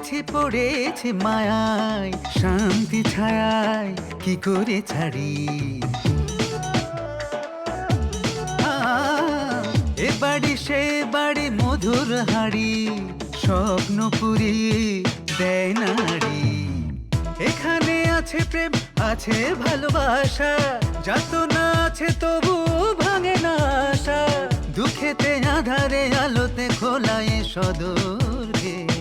পড়েছি পড়েছি মায়ায়, শান্তি ছায়ায় কি করে ছাড়ি। এ বাড়ি সে বাড়ি মধুর হাড়ি, স্বপ্ন পুরি দেয় নারী। এখানে আছে প্রেম আছে ভালোবাসা, যাতনা আছে তবু ভাঙে না আশা। দুঃখেতে আধারে আলোতে খোলায় সদর গেট।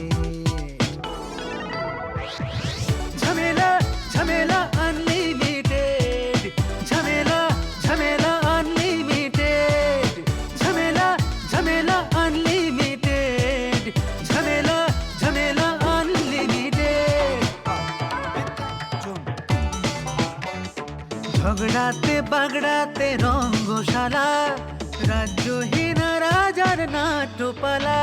ঝামেলা ঝামেলা আনলিমিটেড, ঝামেলা ঝামেলা আনলিমিটেড, ঝামেলা ঝামেলা আনলিমিটেড, ঝামেলা ঝামেলা আনলিমিটেড। ঝগড়াতে বাগড়াতে রঙ্গশালা, রাজ্যহীন রাজার নাট্যপালা।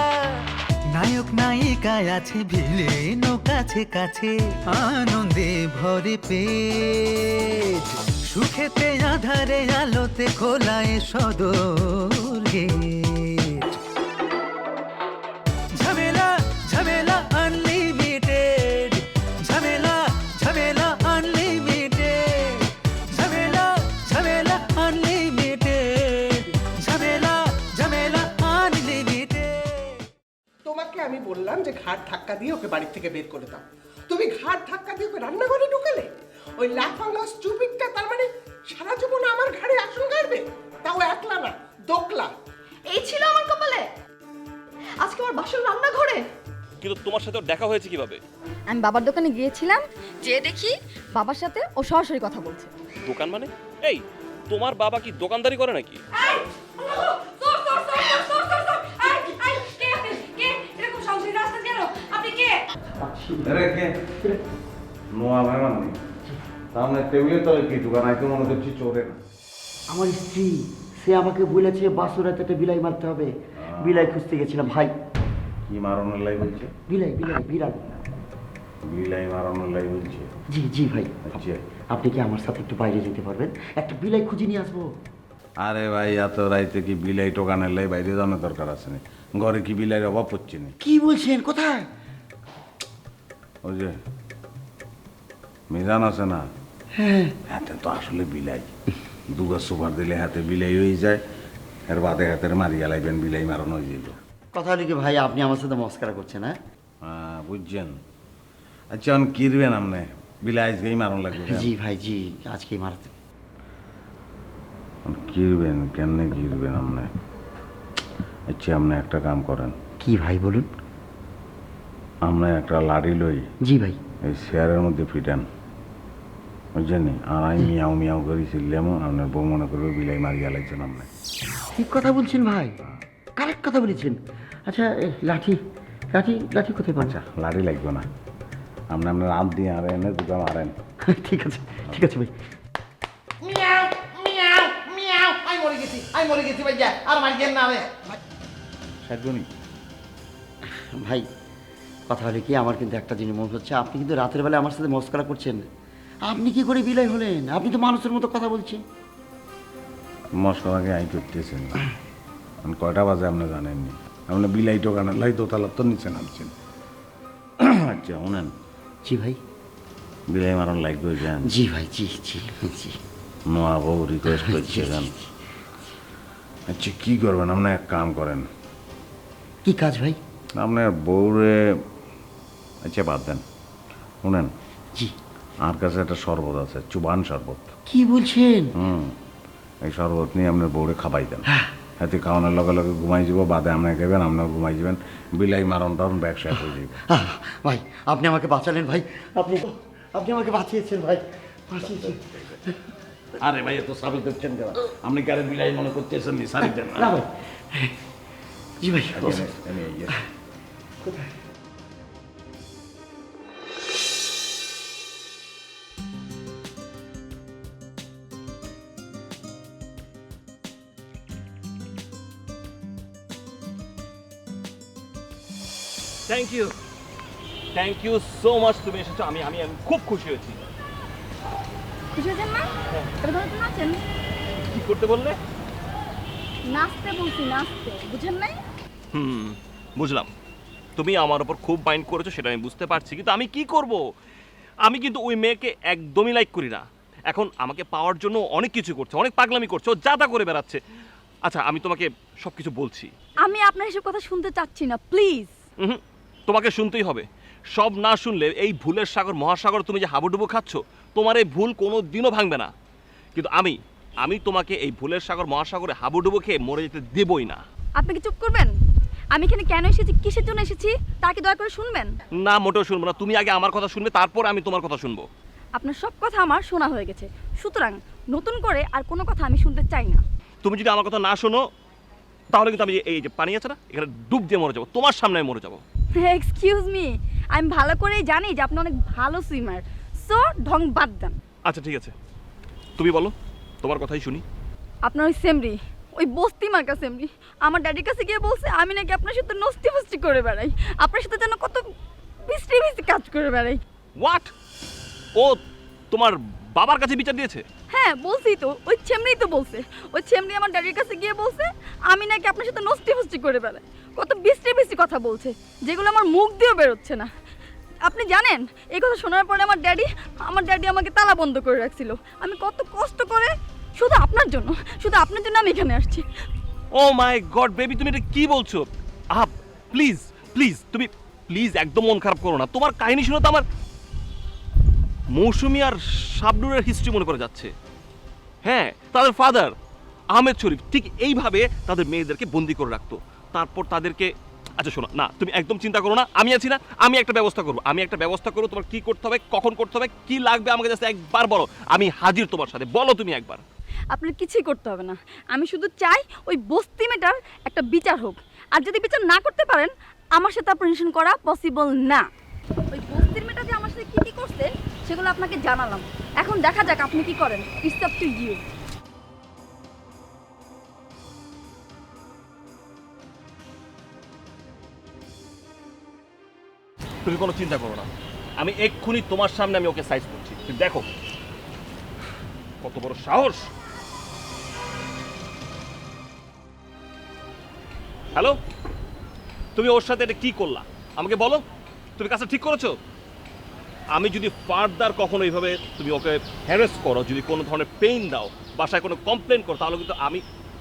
নায়ক নায়িকায় আছে ভিলেন কাছে কাছে, আনন্দে ভরে পেট। সুখেতে আধারে আলোতে খোলায় সদর গেট। ঝামেলা ঝামেলা আনলিমিটেড, ঝামেলা ঝামেলা আনলিমিটেড, ঝামেলা ঝামেলা আনলিমিটেড, ঝামেলা ঝামেলা আনলিমিটেড। তোমাকে আমি বললাম যে ঘাট ধাক্কা দিয়ে ওকে বাড়ি থেকে বের করে দাও, তুমি ঘাট ধাক্কা দিয়ে ওকে রান্নাঘরে ঢুকালে। ওই লাফাঙ্গা স্টুপিডটা তার মানে সারা জীবন আমার ঘাড়ে আসন গাড়বে, তাও একলা না দোকলা। এই ছিল আমার কপালে, আজকে আমার বাসর রান্নাঘরে। কিন্তু তোমার সাথে ওর দেখা হয়েছে কিভাবে? আমি বাবার দোকানে গিয়েছিলাম, যে দেখি বাবার সাথে ও সরাসরি কথা বলছে। দোকান মানে? এই তোমার বাবা কি দোকানদারি করে নাকি? আমার স্ত্রী সে আমাকে বলেছে বাসুরাতে একটা বিলাই মারতে হবে, বিলাই খুঁজতে গেছিলাম ভাই। কি মারানোর লাই বলছে? বিলাই বিলাই বিড়াল। বিলাই মারানোর লাই বলছে? জি জি ভাই। আচ্ছা, আপনি কি আমার সাথে একটু বাইরে যেতে পারবেন? একটা বিলাই খুঁজে নিয়ে আসবো। আরে ভাই এত রাইতে কি বিলাই টোকানের লাই বাইরে যাওয়ার দরকার আছে না? ঘরে কি বিলাইয়ের অভাব পড়ছে না? কি বলছেন? কোথায়? ওই যে মিজান আছে না, হ্যাঁ হাতে তো আসলে বিলাই। দুগা সুপার দিলে হাতে বিলাই হয়ে যায়, এর বাদে হাতের মারিয়া লাইবেন, বিলাই মারানো হয়ে যাইব। কথা হলো কি ভাই, আপনি আমার সাথে মস্করা করছেন? হ্যাঁ হ্যাঁ বুঝছেন। আচ্ছা এখন কিরবেন আপনি? বিলাই আজকেই মারণ লাগবে? জি ভাই জি, আজকেই মারতে। কিরবেন কেমনে কিরবেন আপনি? আচ্ছা আপনি একটা কাম করেন। কি ভাই বলুন? আমরা একটা লাড়ি লই, জি ভাই। এই শেয়ারের মধ্যে ফিটান, বুঝছেন? আর আমি মিয়াও মিয়াও করে ছিলাম, আপনার বউ মনে করবে বিলাই মারিয়া লাগছেন আপনি। ঠিক কথা বলছেন ভাই, কারেক্ট কথা বলেছেন। আচ্ছা লাঠি লাঠি লাঠি কোথায় পান? আচ্ছা লাড়ি লাগবে না, আপনি আপনার হাত দিয়ে আরেন, দুটা মারেন। ঠিক আছে ঠিক আছে ভাই। মিয়াও মিয়াও মিয়াও, আমি মরে গেছি ভাইয়া, আর মারিয়েন না রে। সাতগুনি ভাই কথা হলে কি, আমার কিন্তু একটা জিনিস মনে হচ্ছে, আপনি কিন্তু রাতের বেলা আমার সাথে মস্করা করছেন। আপনি কি করে বিলাই হলেন? আপনি তো মানুষের মতো কথা বলছেন। মশলাকে আই করতেছেন না, কয়টা বাজে আপনি জানেননি? আপনি বিলাই টোকানের লাই দোতলার তো নিচে নামছেন। আচ্ছা শুনেন, জি ভাই। বিলাই মারণ লাগবে যান। জি ভাই জি জি জি। নোয়া বউ রিকোয়েস্ট করছে যান। আচ্ছা কী করবেন আপনি? এক কাম করেন। কি কাজ ভাই? আপনার বউরে, আচ্ছা বাদ দেন, শুনেন জি। আমার কাছে একটা শরবত আছে, চুবান শরবত। কি বলছেন? এই শরবত নিয়ে আপনার বউরে খাবাই দেন, হাতে খাওয়ানোর লগে লগে ঘুমাই যাব, বাদে আপনার খাবেন, আপনার ঘুমাই যাবেন, বিলাই মারণ টারণ ব্যবসা হয়ে যাবে। ভাই আপনি আমাকে বাঁচালেন ভাই, আপনি আপনি আমাকে বাঁচিয়েছেন ভাই, বাঁচিয়েছেন। আরে ভাই এত সাবিত হচ্ছেন কেন? আপনি কারে বিলাই মনে করতেছেন? নি সারি দেন না ভাই। জি ভাই। কোথায়? থ্যাংক ইউ সো মাচ, তুমি এসেছো। আমি আমি আমি খুব খুশি হয়েছি। খুশি হয়েছেন না? তবে ধরে তো নাচেন। কি করতে বললে? নাচতে বলছি, নাচতে, বুঝেন নাই? বুঝলাম। তুমি আমার উপর খুব মাইন্ড করেছো, সেটা আমি বুঝতে পারছি, কিন্তু আমি কি করব? আমি কিন্তু ওই মেয়েকে একদমই লাইক করি না। এখন আমাকে পাওয়ার জন্য অনেক কিছু করছে, অনেক পাগলামি করছে, ও যা তা করে বেড়াচ্ছে। আচ্ছা, আমি তোমাকে সব কিছু বলছি। আমি আপনার এসব কথা শুনতে চাচ্ছি না, প্লিজ। তোমাকে শুনতেই হবে। সব না শুনলে এই ভুলের সাগর মহাসাগর তুমি যে হাবুডুবু খাচ্ছ, তোমার এই ভুল কোনো দিনও ভাঙবে না। কিন্তু আমি তোমাকে এই ভুলের সাগর মহাসাগরে হাবুডুবু খেয়ে মরে যেতে দেবই না। আপনি কি চুপ করবেন? আমি এখানে কেন এসেছি, কিসের জন্য এসেছি তা কি দয়া করে শুনবেন? না, মোটেও শুনবো না। তুমি আগে আমার কথা শুনবে, তারপর আমি তোমার কথা শুনবো। আপনার সব কথা আমার শোনা হয়ে গেছে, সুতরাং নতুন করে আর কোনো কথা আমি শুনতে চাই না। তুমি যদি আমার কথা না শোনো, তাহলে কিন্তু আমি এই যে পানি আছে না, এখানে ডুব দিয়ে মরে যাবো, তোমার সামনে আমি মরে যাবো। এক্সকিউজ মি, আমি ভালো করেই জানি যে আপনি অনেক ভালো সুইমার, সো ঢং বাদ দেন। আচ্ছা ঠিক আছে, তুমি বলো, তোমার কথাই শুনি। আপনার ওই সেমরি, ওই বস্তি মার্কা সেমরি আমার ড্যাডির কাছে গিয়ে বলছে আমি নাকি আপনার সাথে নষ্টি ফষ্টি করে বেড়াই, আপনার সাথে যেন কত মিষ্টি মিষ্টি কাজ করে বেড়াই। হোয়াট? ও তোমার বাবার কাছে বিচার দিয়েছে? হ্যাঁ বলছি তো, ওই ছেমরি তো বলছে। ওই ছেমরি আমার ড্যাডির কাছে গিয়ে বলছে আমি নাকি আপনার সাথে নষ্টি ফষ্টি করে বেড়াই, কত বিশ্রী বিশ্রী কথা বলছে যেগুলো আমার মুখ দিয়েও বেরোচ্ছে না। আপনি জানেন এই কথা শোনার পরে আমার ড্যাডি আমাকে তালা বন্ধ করে রাখছিল। আমি কত কষ্ট করে শুধু আপনার জন্য আমি এখানে আসছি। ও মাই গড বেবি, তুমি এটা কি বলছো? প্লিজ প্লিজ, তুমি প্লিজ একদম মন খারাপ করো না। তোমার কাহিনী শুনে তো আমার মৌসুমী আর শাবনুরের হিস্ট্রি মনে করে যাচ্ছে। হ্যাঁ, তাদের ফাদার আহমেদ শরীফ ঠিক এইভাবে তাদের মেয়েদেরকে বন্দি করে রাখতো, তারপর তাদেরকে। আচ্ছা শোনো না, তুমি একদম চিন্তা করো না, আমি আছি না, আমি একটা ব্যবস্থা করবো। তোমার কি করতে হবে, কখন করতে হবে, কি লাগবে আমাকে জাস্ট একবার বলো, আমি হাজির তোমার সাথে। বলো তুমি একবার। আপনার কিছুই করতে হবে না, আমি শুধু চাই ওই বস্তি মেটার একটা বিচার হোক। আর যদি বিচার না করতে পারেন, আমার সাথে আপনার রিলেশন করা পসিবল না। ওই বস্তির মেটা যে আমার সাথে কি কি করছে সেগুলো আপনাকে জানালাম, এখন দেখা যাক আপনি কি করেন। It's up to you. তুমি কোনো চিন্তা করো না, আমি এক্ষুনি তোমার সামনে আমি ওকে সাইজ করছি। তুমি দেখো কত বড় সাহস। হ্যালো, তুমি ওর সাথে এটা কি করলা আমাকে বলো? তুমি কাজটা ঠিক করেছো? আমি যদি ফার্দার কখনো এইভাবে তুমি ওকে হ্যারাস করো, যদি কোনো ধরনের পেইন দাও, বাসায় কোনো কমপ্লেন করো, তাহলে কিন্তু আমি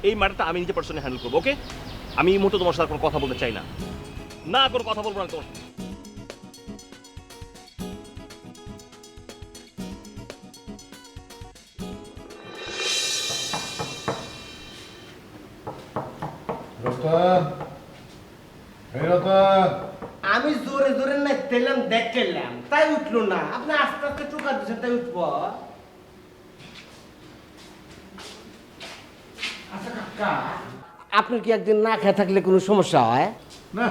এই ম্যাটারটা আমি নিজে পার্সোনালি হ্যান্ডেল করবো। ওকে? আমি এই মুহূর্তে তোমার সাথে কোনো কথা বলতে চাই না, না কোনো কথা বলবো না তোমার সাথে। আমি জোরে জোরে নাচতেলাম, দেখলাম, তাই উঠলো না। আপনি আস্তে আস্তে টোকা দিচ্ছেন, তাই উঠবো। আচ্ছা কাকা, আপনার কি একদিন না খেয়ে থাকলে কোনো সমস্যা হয়? না,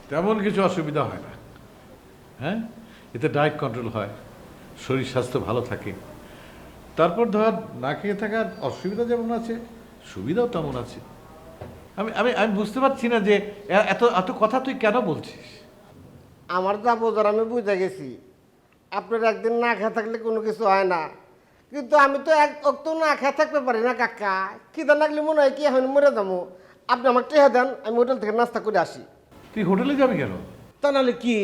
তেমন কিছু অসুবিধা হয় না। হ্যাঁ, এতে ডায়েট কন্ট্রোল হয়, শরীর স্বাস্থ্য ভালো থাকে। তারপর ধর না খেয়ে থাকার অসুবিধা যেমন আছে, সুবিধাও তেমন আছে। আমি আমি আমি বুঝতে পারছি না যে এত এত কথা তুই কেন বলছিস। আমার যা বোঝার আমি বুঝে গেছি। আপনার একদিন না খেয়ে থাকলে কোনো কিছু হয় না, কিন্তু আমি তো এক অক্ত না খেয়ে থাকতে পারি না কাকা। খিদা লাগলে মনে হয় কি এখন মরে যাবো। আপনি আমার টেহা দেন, আমি হোটেল থেকে নাস্তা করে আসি। তুই হোটেলে যাবি কেন? তা নাহলে কি,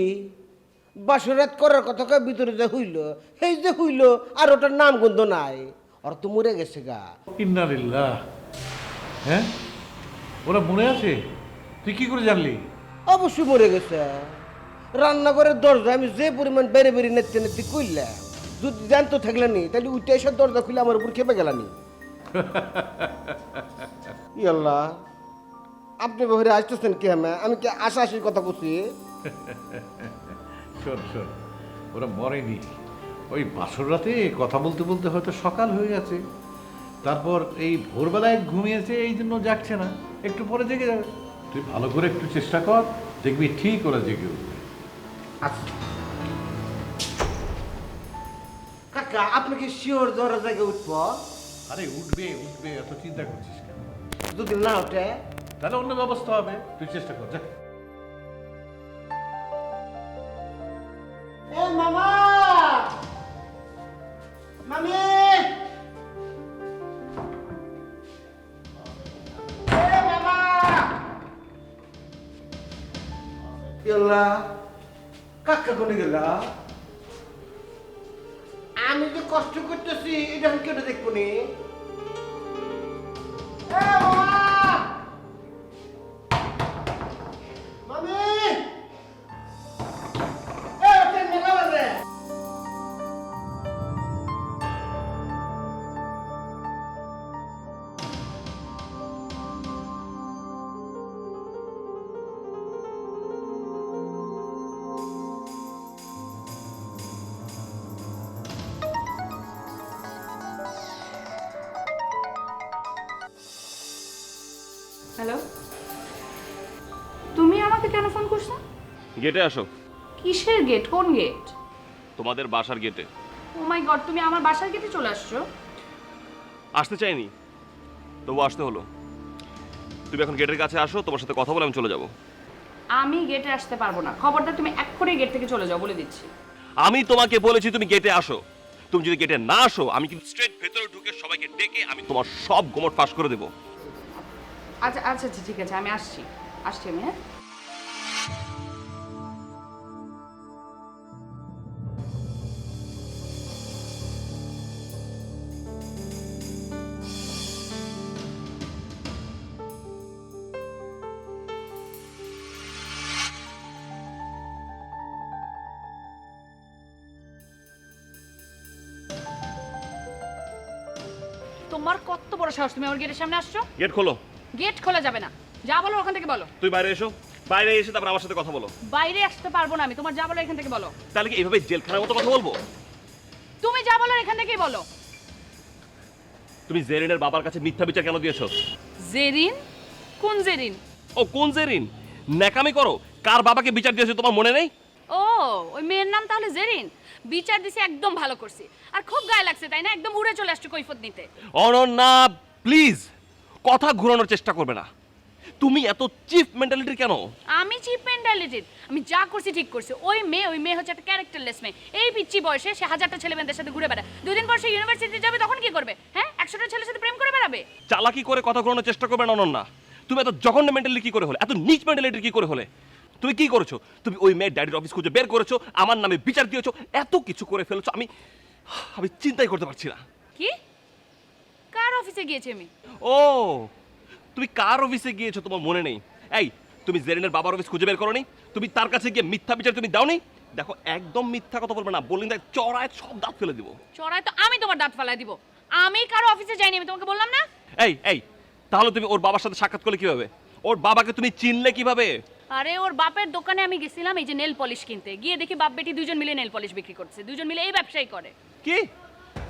বাসরাত করার কথা কয় ভিতরে যে হইল, সেই যে হইল, আর ওটার নাম গন্ধ নাই, ওরা তো মরে গেছে গা। ইন্নালিল্লাহ। হ্যাঁ, ওরা মনে আছে? তুই কি করে জানলি? অবশ্যই মরে গেছে। রান্নাঘরের দরজা আমি যে পরিমাণ বেড়ে বেড়ে নেতে নেতে কইলাম, যদি জানতো থাকলেনি তাহলে উঠে এসে দরজা খুলে আমার উপর খেপে গেলানি। আল্লাহ, আপনি বহরে আসতেছেন কি? আমি কি আশা আশির কথা বলছি? শোন শোন, ওরা মরেনি। ওই বাসর রাতে কথা বলতে বলতে হয়তো সকাল হয়ে গেছে, তারপর এই ভোরবেলায় ঘুমিয়েছে, এই জন্য জাগছে না, একটু পরে জেগে যাবে। তুই ভালো করে একটু চেষ্টা কর, দেখবি ঠিক ওরা জেগে উঠবে। আচ্ছা কাকা, আপনি কি শিওর জ্বরের জায়গায় উঠবো? আরে উঠবে উঠবে, এত চিন্তা করছিস কেন? যদি না ওঠে তাহলে অন্য ব্যবস্থা হবে, তুই চেষ্টা কর, যা। এ মামা, মামি, এ মামা। গেলা কাকা কোনে গেলা? আমি যে কষ্ট করতেছি এটা আমি কেটে দেখবো নি। হ্যালো, তুমি আমাকে কেন ফোন করছো? গেটে আসো। কিসের গেট? কোন গেট? তোমাদের বাসার গেটে। ও মাই গড, তুমি আমার বাসার গেটে চলে আসছো? আসতে চাইনি, তবু আসতে হলো। তুমি এখন গেটের কাছে আসো, তোমার সাথে কথা বলে আমি চলে যাব। আমি গেটে আসতে পারবো না, খবরদার তুমি এক্ষুনি গেট থেকে চলে যাও, বলে দিচ্ছি। আমি তোমাকে বলেছি তুমি গেটে আসো। তুমি যদি গেটে না আসো, আমি কিন্তু স্ট্রেট ভেতরে ঢুকে সবাইকে ডেকে আমি তোমার সব গোমট ফাঁস করে দেবো। আচ্ছা আচ্ছা আচ্ছা, ঠিক আছে, আমি আসছি আমি, হ্যাঁ। তোমার কত বড় সাহস, তুমি আমার গেটের সামনে আসছো? গেট খোলো। গেট খোলা যাবে না, যা বলো ওখান থেকে বলো। তুই বাইরে এসো, বাইরে এসে তারপর আমার সাথে কথা বলো। বাইরে আসতে পারবো না আমি, তোমার যা বলো এখান থেকে বলো। তাহলে কি এইভাবে জেলখানার মতো কথা বলবো? তুমি যা বলো এখান থেকেই বলো। তুমি জেরিনের বাবার কাছে মিথ্যা বিচার কেন দিয়েছো? জেরিন? কোন জেরিন? ও কোন জেরিন? ন্যাকামি করো। কার বাবাকে বিচার দিয়েছো তোমার মনে নেই? ও, ওই মেয়ের নাম তাহলে জেরিন। বিচার দিছে, একদম ভালো করছি। আর খুব গায়ে লাগছে তাই না? একদম উড়ে চলে আসছে কৈফত নিতে। অনন্যা প্লিজ কথা ঘোরানোর চেষ্টা করবে না। তুমি এত চিপ মেন্টালিটির কেন? আমি চিপ মেন্টালিটির? আমি যা করছি ঠিক করছি। ওই মেয়ে হচ্ছে একটা ক্যারেক্টারলেস মেয়ে। এই পিচ্চি বয়সে সে হাজারটা ছেলে মেয়েদের সাথে ঘুরে বেড়ায়। দুদিন পর সে ইউনিভার্সিটি যাবে, তখন কি করবে? হ্যাঁ, 100টা ছেলের সাথে প্রেম করে বেড়াবে। চালাকি করে কথা ঘোরানোর চেষ্টা করবে না অনন্যা। তুমি এত জঘন্য মেন্টালিটি কি করে হলে, এত নিচ মেন্টালিটি কি করে হলে? তুমি কি করেছো? তুমি ওই মেয়ের ড্যাডির অফিস খুঁজে বের করেছো, আমার নামে বিচার দিয়েছো, এত কিছু করে ফেলেছো। আমি চিন্তাই করতে পারছি না। কি? কার অফিসে গিয়েছি আমি? ও, তুমি কার অফিসে গিয়েছো তোমার মনে নেই? এই, তুমি জেরিনের বাবার অফিস খুঁজে বের করোনি? তুমি তার কাছে গিয়ে মিথ্যা বিচার তুমি দাওনি? দেখো, একদম মিথ্যা কথা বলবে না, বললেন দেখ চড়ায় সব দাঁত ফেলে দিব। চড়ায় তো আমি তোমার দাঁত ফালাই দিব। আমি কারো অফিসে যাইনি, আমি তোমাকে বললাম না? এই, তাহলে তুমি ওর বাবার সাথে সাক্ষাৎ করলে কিভাবে? ওর বাবাকে তুমি চিনলে কিভাবে? আরে ওর বাপের দোকানে আমি গেছিলাম এই যে নেল পলিশ কিনতে, গিয়ে দেখি বাপ বেটি দুজন মিলে নেল পলিশ বিক্রি করছে। দুজন মিলে এই ব্যবসাই করে। কি?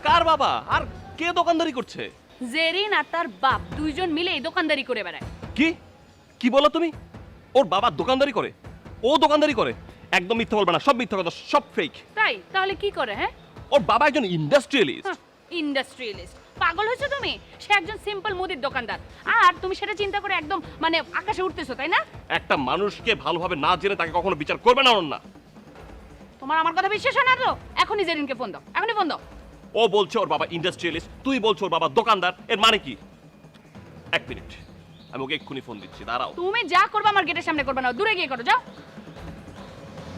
কার বাবা আর কে দোকানদারি করছে? জেরিন আর তার বাপ দুইজন মিলে এই দোকানদারি করে বেড়ায়। কি বলো তুমি? ওর বাবা দোকানদারি করে? ও দোকানদারি করে? একদম মিথ্যা বলবে না, সব মিথ্যা কথা, সব ফেক। তাই? তাহলে কি করে? হ্যাঁ, ওর বাবা একজন ইন্ডাস্ট্রিয়ালিস্ট। ইন্ডাস্ট্রিয়ালিস্ট? পাগল হয়েছো তুমি? সে একজন সিম্পল মুদির দোকানদার, আর তুমি সেটা চিন্তা করে একদম মানে আকাশে উঠতেছো, তাই না? একটা মানুষকে ভালোভাবে না জেনে তাকে কখনো বিচার করবে না অনন্যা। তোমার আমার কথা বিশ্বাস হয় না তো? এখনই জেরিনকে ফোন দাও, এখনই ফোন দাও। ও বলছে ওর বাবা ইন্ডাস্ট্রিয়ালিস্ট, তুই বলছো ওর বাবা দোকানদার, এর মানে কি? এক মিনিট, আমি ওকে এক্ষুনি ফোন দিচ্ছি, দাঁড়াও। তুমি যা করবে আমার গেটের সামনে করবে না, দূরে গিয়ে করো। যাও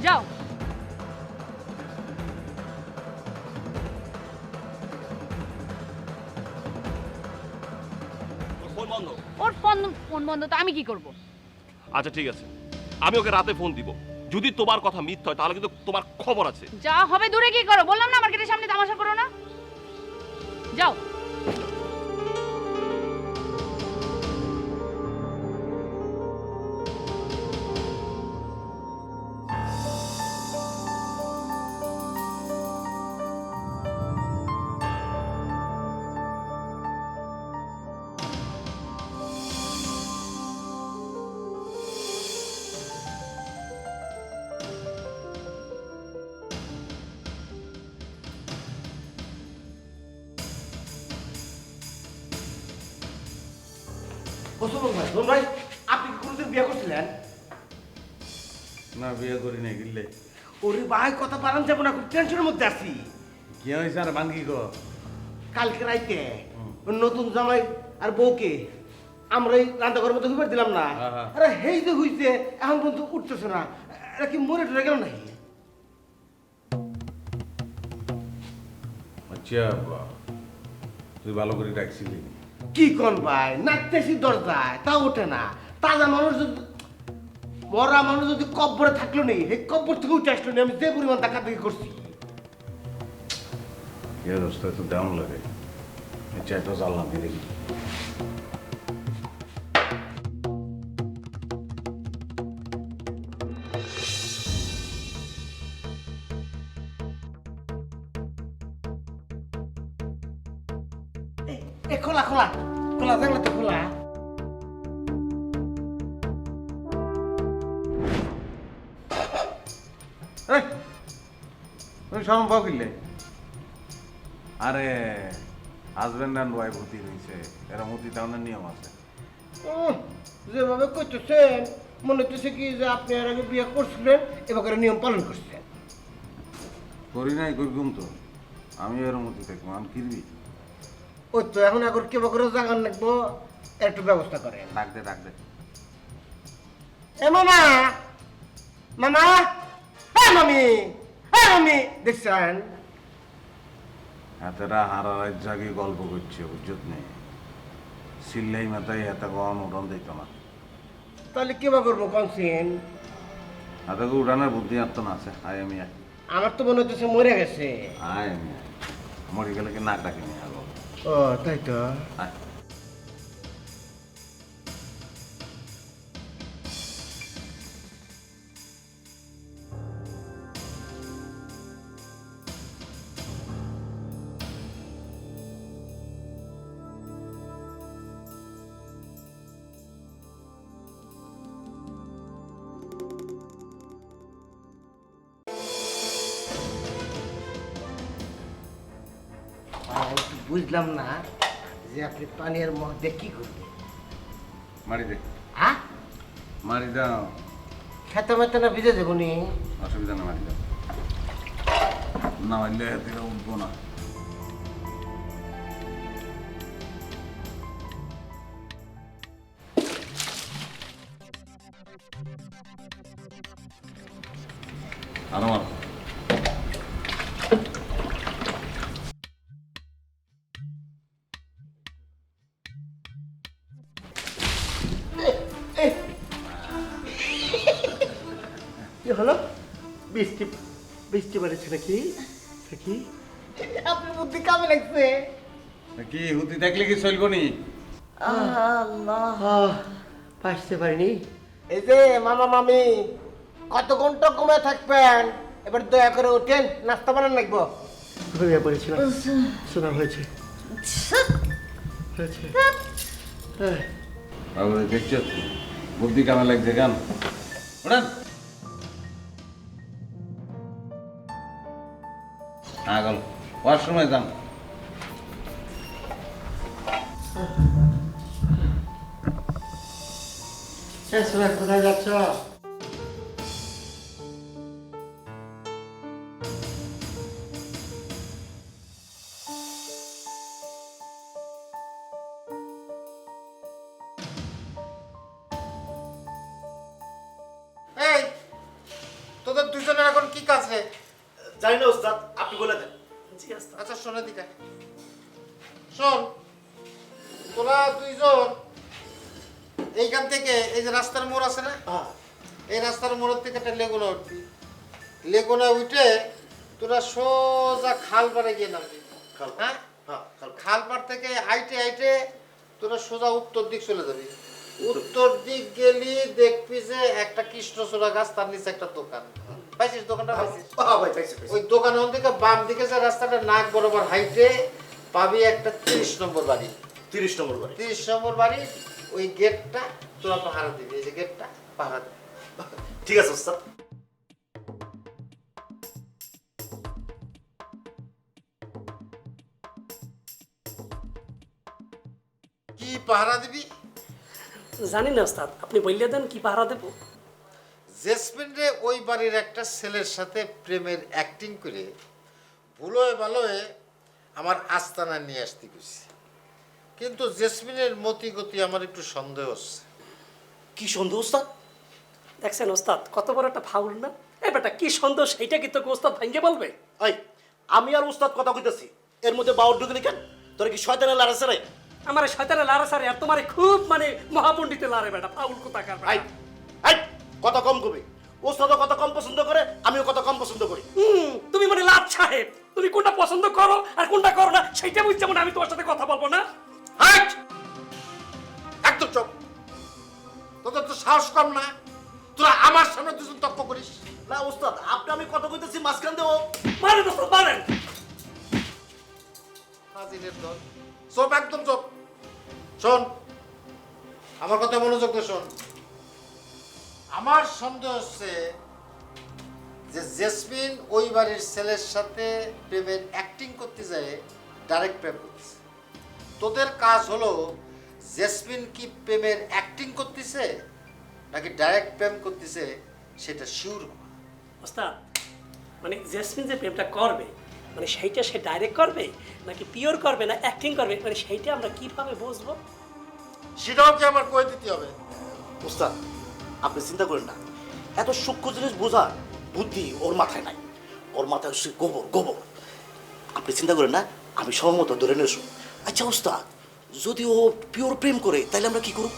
যাও। ফোন বন্ধ। ওর ফোন বন্ধ তো আমি কি করব? আচ্ছা ঠিক আছে, আমি ওকে রাতে ফোন দিব। যদি তোমার কথা মিথ্যা হয় তাহলে কিন্তু তোমার খবর আছে। যা হবে দূরে গিয়ে করো, বললাম না আমার গেটের সামনে তামাশা করো না। যাও। ভাই, আপনি কি কোনোদিন বিয়ে করছিলেন? না, বিয়ে করি নাই। গিল্লে ওরে ভাই, কথা বাড়ান যাবো না, খুব টেনশনের মধ্যে আছি। কি হয়েছে আর ভাঙ্গি গো? কালকে রাইতে ওই নতুন জামাই আর বউকে আমরা এই রান্নাঘরের মধ্যে হুইবার দিলাম না। হ্যাঁ। আরে হেই যে হইছে, এখন পর্যন্ত উঠতেছে না। এটা কি মরে টরে গেল নাকি? আচ্ছা তুই ভালো করে ডাকছিলি? কি কোন ভাই, নাচতেছি দরজায় তা ওঠে না। তাজা মানুষ যদি, মরা মানুষ যদি কব্বরে থাকলো নেই, এই কব্বর থেকে উঠে আসলো নি। আমি যে পরিমাণ টাকা দিয়ে করছি। এ রাস্তায় তো দাম লাগে, আচ্ছা এটা জ্বালাম দেখি। এ খোলা খোলা খোলা, দেখলে তো খোলা। তুমি শরম পাও কিনলে? আরে হাজব্যান্ড অ্যান্ড ওয়াইফ হতি হয়েছে, এরা হতি তাহলে নিয়ম আছে। যেভাবে করতেছেন মনে হচ্ছে কি যে আপনি এর আগে বিয়ে করছিলেন, এবার নিয়ম পালন করছেন। করি নাই করবুম তো, আমি এর মতি থাকবো, আমি কিনবি। ওই তো এখন এখন কেবা করে জাগান লাগবো, একটু ব্যবস্থা করেন। ডাক দে ডাক দে। এ মামা, মামা, হ্যাঁ মামি, হ্যাঁ মামি, দেখছেন এতটা হারা রাত জাগি গল্প করছে, বুঝত নেই। সিল্লাই মাথায় এত গরম উঠন দিত না। তাহলে কেবা করবো কনসিন? এতকে উঠানোর বুদ্ধি আর তো না আছে। আয় আমি আয়, আমার তো মনে হচ্ছে মরে গেছে। আয় আমি আয়। মরে গেলে কি নাক ডাকিনি আলো। ও তাই তো। আয়। আমি তো বুঝলাম না যে আপনি পানির মধ্যে কি করবেন। মারি দে, হ্যাঁ, মারি দাও। খেতে মেতে না ভিজে দেবো নি? অসুবিধা না, মারি দাও। না মারলে এর থেকে উঠবো না। আরো মার। কি হলো? বৃষ্টি বৃষ্টি পড়েছে নাকি? নাকি আপনার বুদ্ধি কামে লাগছে। কি হুতি দেখলে কি চলবো নি? আল্লাহ, পাইতে পারিনি। এই যে মামা মামি, কত ঘন্টা ঘুমিয়ে থাকবেন? এবার দয়া করে ওঠেন, নাস্তা বানান লাগবো। ঘুমিয়ে পড়েছিলাম, শোনা হয়েছে হয়েছে। বাবু দেখছো বুদ্ধি কামে লাগছে কেন? ওঠান। হ্যাঁ গেল, ওয়াশরুমে যান। কোথায় যাচ্ছ? এই তোদের দুজনের এখন কি কাছে? জানি না ওস্তাদ, আপনি বলে দেন। জি ওস্তাদ। আচ্ছা শোন দিকে শোন, তোরা দুইজন এইখান থেকে এই যে রাস্তার মোড় আছে না, এই রাস্তার মোড়ের থেকে একটা লেগুনা উঠবি। লেগুনা উঠে তোরা সোজা খাল পাড়ে গিয়ে নামবি। হ্যাঁ, খাল পাড় থেকে হাইটে হাইটে তোরা সোজা উত্তর দিক চলে যাবি। উত্তর দিক গেলি দেখবি যে একটা কৃষ্ণচূড়া গাছ, তার নিচে একটা দোকান পাইছিস। দোকানটা পাইছিস? ওই দোকানের থেকে বাম দিকে যে রাস্তাটা নাক বরাবর হাইটে পাবি একটা 30 নম্বর বাড়ি। 30 নম্বর বাড়ি। 30 নম্বর বাড়ি, ওই গেটটা তোরা পাহারা দিবি। এই যে গেটটা পাহারা দিবি। ঠিক আছে ওস্তাদ। কি পাহারা দিবি? জানি না ওস্তাদ, আপনি বললে দেন কি পাহারা দেব। জেসমিন রে ওই বাড়ির একটা ছেলের সাথে প্রেমের অ্যাক্টিং করে ভুলোয় ভালোয় আমার আস্তানা নিয়ে আসতে গেছি, কিন্তু জেসমিনের মতি গতি আমার একটু সন্দেহ হচ্ছে। কি সন্দেহ ওস্তাদ? দেখছেন ওস্তাদ কত বড় একটা ফাউল না? এই বেটা কি সুন্দর, সেইটা কি তোকে ওস্তাদ ভাঙ্গে বলবে? এই আমি আর উস্তাদ কথা কইতেছি, এর মধ্যে বাউর ঢুকলি কেন? তোর কি শয়তানের লাড়াছে রে? আমার শয়তানে লারা সারে আর তোমারে খুব মানে মহাপণ্ডিতে লারে বেটা, ফাউল কোথাকার আই বেটা। আই কত কম কবি, উস্তাদও কত কম পছন্দ করে, আমিও কত কম পছন্দ করি। তুমি মানে লাট সাহেব, তুমি কোনটা পছন্দ করো আর কোনটা করো না সেইটা বুঝতে মানে আমি তোমার সাথে কথা বলবো না। হাট! একদম চুপ। তোদের তো সাহস কম না, তোরা আমার সামনে দুজন তর্ক করিস। না উস্তাদ, আপনি আমি কত কইতেছি মাঝখান দিয়ে ও মারেন দোস্ত মারেন। হাজিরের দল, চুপ, একদম চুপ। শোন, আমার কথা মনোযোগ দিয়ে শোন। আমার সন্দেহ হচ্ছে যে জেসমিন ওই বাড়ির ছেলের সাথে প্রেমের অ্যাক্টিং করতে যায়, ডাইরেক্ট প্রেম করতেছে। তোদের কাজ হলো জেসমিন কি প্রেমের অ্যাক্টিং করতেছে নাকি ডাইরেক্ট প্রেম করতেছে সেটা শিওর। ওস্তাদ মানে জেসমিন যে প্রেমটা করবে মানে সেইটা সে ডাইরেক্ট করবে নাকি পিওর করবে না অ্যাক্টিং করবে, মানে সেইটা আমরা কিভাবে বুঝবো? সেটাও কি আমার কয়ে দিতে হবে? উস্তাদ আপনি চিন্তা করেন না, এত সূক্ষ্ম জিনিস বোঝার বুদ্ধি ওর মাথায় নাই, ওর মাথায় হচ্ছে গোবর গোবর। আপনি চিন্তা করেন না, আমি সহমত ধরে নেছো। আচ্ছা উস্তাদ, যদি ও পিওর প্রেম করে তাহলে আমরা কি করব?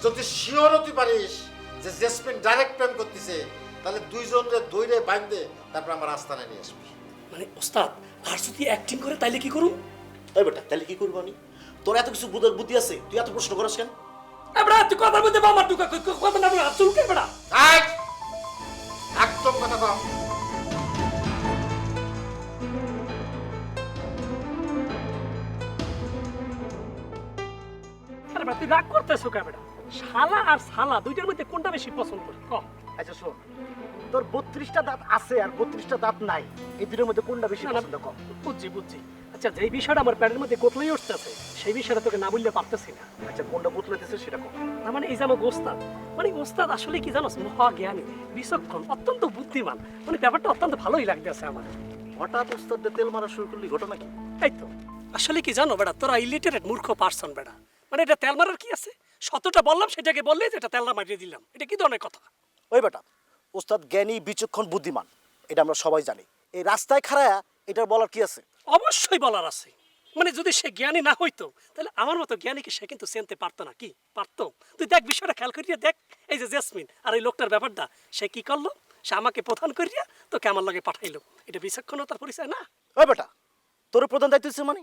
যদি শিওর হতে পারিস যে জেসমিন ডাইরেক্ট প্রেম করতেছে, তাহলে দুইজনরে দইরে বাইন্ধে তারপর আমার আস্তানায় নিয়ে আসবি। মানে ওস্তাদ আর যদি অ্যাক্টিং করে তাইলে কি করুন? এই বেটা তাহলে কি করবো আমি? তোর এত কিছু বুঝার বুদ্ধি আছে, তুই এত প্রশ্ন করিস কেন? এবড়া তুই কথার মধ্যে বাবার ঢুকা কথা না বলে চুলকে বেড়া। আয়! একদম কথা কম। আরে বেটা তুই রাগ করতেছো কে বেটা? শালা আর শালা দুইটার মধ্যে কোনটা বেশি পছন্দ করি ক? আচ্ছা শোন, তোর 32টা দাঁত আছে আর 32টা দাঁত নাই, এই দুটোর মধ্যে কোনটা বেশি পছন্দ কর? বুঝছি বুঝছি। আচ্ছা যেই বিষয়টা আমার প্যাডের মধ্যে কোতলাই উঠতেছে সেই বিষয়টা তোকে না বললে পারতেছি না। আচ্ছা কোনটা বুতলাইতেছে সেটা কর। না মানে এই যে আমার ওস্তাদ, মানে ওস্তাদ আসলে কি জানোস, মহাজ্ঞানী, বিচক্ষণ, অত্যন্ত বুদ্ধিমান, মানে ব্যাপারটা অত্যন্ত ভালোই লাগতেছে আমার। হঠাৎ উস্তাদে তেল মারা শুরু করলি, ঘটনা কি? এই তো আসলে কি জানো বেটা, তোরা ইলিটারেট মূর্খ পার্সন বেটা। মানে এটা তেল মারার কি আছে? শতটা বললাম সেটাকে বললেই যে এটা তেলটা মারিয়ে দিলাম, এটা কি ধরনের কথা? ওই বেটা উস্তাদ জ্ঞানী বিচক্ষণ বুদ্ধিমান, এটা আমরা সবাই জানি। এই রাস্তায় খাড়ায়া এটার বলার কি আছে? অবশ্যই বলার আছে। মানে যদি সে জ্ঞানী না হইতো তাহলে আমার মতো জ্ঞানীকে সে কিন্তু চিনতে পারতো না। কি পারতো? তুই দেখ বিষয়টা খেয়াল করিয়া দেখ। এই যে জেসমিন আর এই লোকটার ব্যাপারটা, সে কি করলো? সে আমাকে প্রধান করিয়া তোকে আমার লগে পাঠাইলো, এটা বিচক্ষণতার পরিচয় না? ওই বেটা তোর প্রধান দায়িত্ব হচ্ছে মানে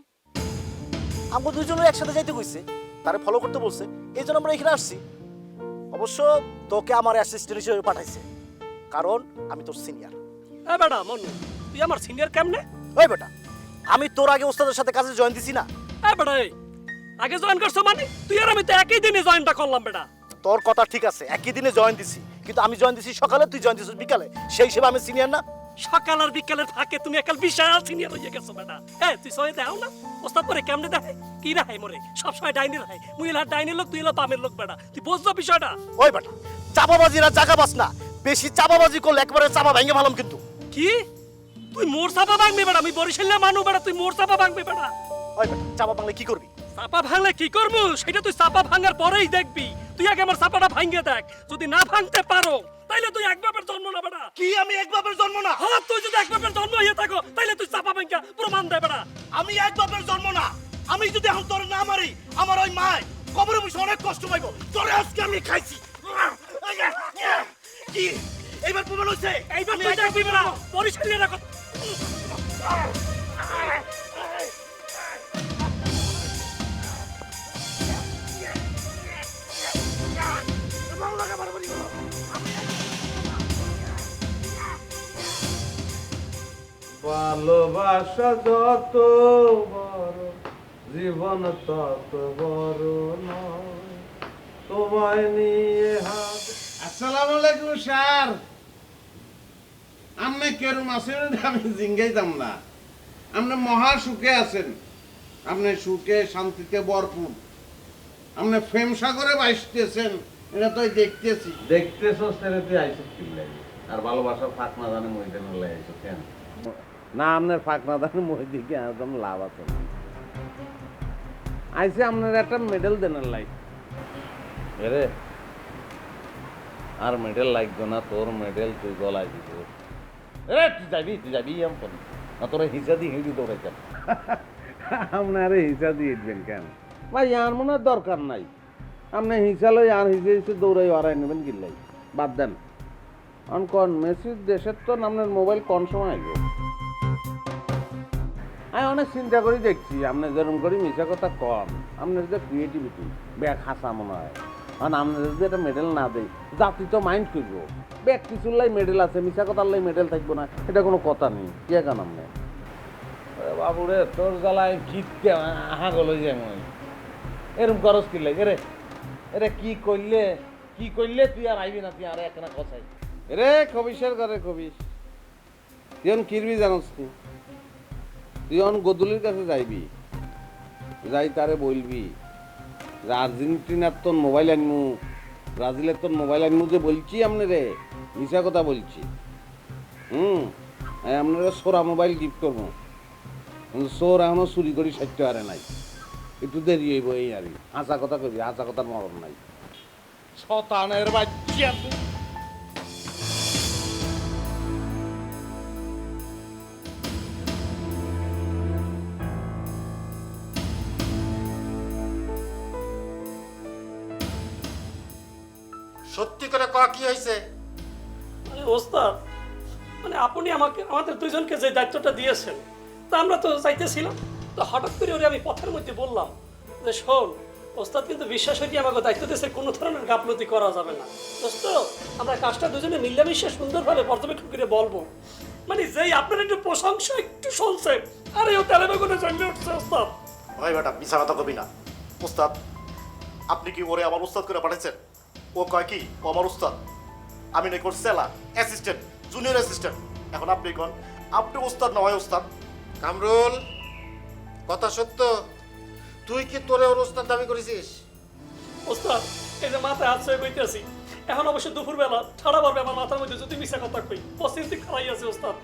আমরা দুজনে একসাথে যাইতে কইছে, তারে ফলো করতে বলছে, এই জন্য আমরা এখানে আসছি। অবশ্য তোকে আমার অ্যাসিস্ট্যান্ট হিসেবে পাঠাইছে, কারণ আমি তোর সিনিয়র। হ্যাঁ বেটা মনু, তুই আমার সিনিয়র কেমনে? ওই বেটা আমি তোর আগে ওস্তাদের সাথে কাজে জয়েন দিছি না? হ্যাঁ বেটা এই আগে জয়েন করছো মানে? তুই আর আমি তো একই দিনে জয়েনটা করলাম বেটা। তোর কথা ঠিক আছে, একই দিনে জয়েন দিছি, কিন্তু আমি জয়েন দিছি সকালে, তুই জয়েন দিছিস বিকালে, সেই হিসেবে আমি সিনিয়র না? সকাল আর বিকালের ফাঁকে তুমি একাল বিশাল সিনিয়র হয়ে গেছো বেটা। হ্যাঁ তুই সয়ে দেও না ওস্তাদ পরে কেমনে দেখায়? কি রাখাই মরে সবসময় ডাইনি রাখাই, মুই হলাম ডাইনির লোক, তুই হলো বামের লোক বেটা। তুই বুঝছো বিষয়টা? ওই বেটা চাপাবাজি না জাগাবাজ না, বেশি চাপাবাজি করলে একবারে চাপা ভেঙে ভালাম কিন্তু। কি তুই মোর চাপা ভাঙবি বেটা? আমি বরিশালে মানু বেটা, তুই মোর চাপা ভাঙবি বেটা? ওই বেটা চাপা ভাঙলে কি করবি? চাপা ভাঙলে কি করবো সেটা তুই চাপা ভাঙার পরেই দেখবি। তুই আগে আমার চাপাটা ভাঙিয়ে দেখ, যদি না ভাঙতে পারো তাইলে তুই এক বাপের জন্ম না বেটা। কি আমি এক বাপের জন্ম না? হ্যাঁ তুই যদি এক বাপের জন্ম হয়ে থাকো তাইলে তুই চাপা ভাঙা প্রমাণ দে বেটা। আমি এক বাপের জন্ম না, আমি যদি এখন তোর না মারি আমার ওই মায় কবরে বসে অনেক কষ্ট পাইব। তোরে আজকে আমি খাইছি। কি এইবার প্রমাণ হইছে? এইবার তুই দেখবি বেটা বরিশালে রাখ। ভালোবাসা যত বড় জীবন তত বড় নয়, তোমায় নিয়ে হাত। আসসালামু আলাইকুম স্যার। আপনি কেরম আছেন আমি জিঙ্গাইতাম না। আপনি মহা সুখে আছেন, আপনি সুখে শান্তিতে ভরপুর, আপনি ফেম সাগরে ভাসতেছেন, এটা তো দেখতেছি। দেখতেছ ছেড়ে তুই আইসো কি লাগে? আর ভালোবাসার ফাঁক না জানে মহিতে নলে আইসো কেন? না আপনার ফাঁক না জানে মই দিকে একদম লাভ আছে না। আইসে আপনার একটা মেডেল দেন লাই। এরে আর মেডেল লাগবে না, তোর মেডেল তুই গলায় দিবি। এ তুই যাবি এমন না, তোরা হিসা দিয়ে হিঁড়ি দৌড়াইতাম। আপনার হিসা দিয়ে দিবেন কেন ভাই? আর মনে হয় দরকার নাই। আপনি হিসা লই আর হিসে হিসে দৌড়াই হারাই নেবেন কিল্লাই, বাদ দেন। কন মেসির দেশের তো আপনার মোবাইল কোন সময় আসবে? আমি অনেক চিন্তা করে দেখছি আপনি যেরকম করে মিশা কথা কম, আপনার যে ক্রিয়েটিভিটি ব্যাগ হাসা মনে হয়। কারণ আপনার যদি একটা মেডেল না দেয় জাতি তো মাইন্ড করবো, ব্যাগ কিছুর লাই মেডেল আছে, মিশা কথার লাই মেডেল থাকবো না, এটা কোনো কথা নেই। কি কেন আপনি বাবুরে তোর জ্বালায় জিতকে হাগল হয়ে যায় মনে এরম খরচ কি লাগে রে? এরে কি করলে তুই আর আইবি না, তুই আর একখানা কথাই রে কবিশের ঘরে কবিশ। তুই কিরবি জানোস কি? তুই গদুলির কাছে যাইবি, যাই তারে বলবি যে আর্জেন্টিনার তোর মোবাইল আনমু, ব্রাজিলের তোর মোবাইল আনমু, যে বলছি আপনি রে মিশা কথা বলছি। আপনারা সোরা মোবাইল গিফট করবো, কিন্তু সোর এখনো চুরি করি সাইতে পারে নাই, একটু দেরি হইব এই আর। হাসা কথা কবি, হাসা কথার মরণ নাই। শতানের বাচ্চা তুই। সত্যি করে কয়া কি হয়েছে? মানে ওস্তাদ, মানে আপনি আমাদের দুইজনকে যে দায়িত্বটা দিয়েছেন, তা আমরা তো চাইতেছিলাম, তো হঠাৎ করে ওরে আমি পথের মধ্যে বললাম যে শোন, ওস্তাদ কিন্তু বিশ্বাস হয়ে আমাকে দায়িত্ব দিয়েছে, কোনো ধরনের গাফলতি করা যাবে না। দোস্ত, আমরা কাজটা দুজনে মিলামিশে সুন্দরভাবে পর্যবেক্ষণ করে বলবো। মানে যেই আপনার একটু প্রশংসা একটু শুনছে, আরে ও তেলে বেগুনে জন্মে উঠছে ওস্তাদ। ভাই বেটা মিছা কথা কবি না। উস্তাদ, আপনি কি ওরে আমার উস্তাদ করে পাঠাইছেন? ও কয় কি ও আমার উস্তাদ? আমি নাকি ওর সেলা, অ্যাসিস্ট্যান্ট, জুনিয়র অ্যাসিস্ট্যান্ট। এখন আপনি কোন আপনি উস্তাদ না হয় উস্তাদ? কামরুল, কথা সত্য? তুই কি তোরে ওর ওস্তাদ দাবি করেছিস? ওস্তাদ, এই যে মাথায় হাত ছয়ে বইতেছি, এখন অবশ্য দুপুরবেলা ঠাড়া পারবে আমার মাথার মধ্যে যদি মিশা কথা কই, পশ্চিম খারাই আছে ওস্তাদ।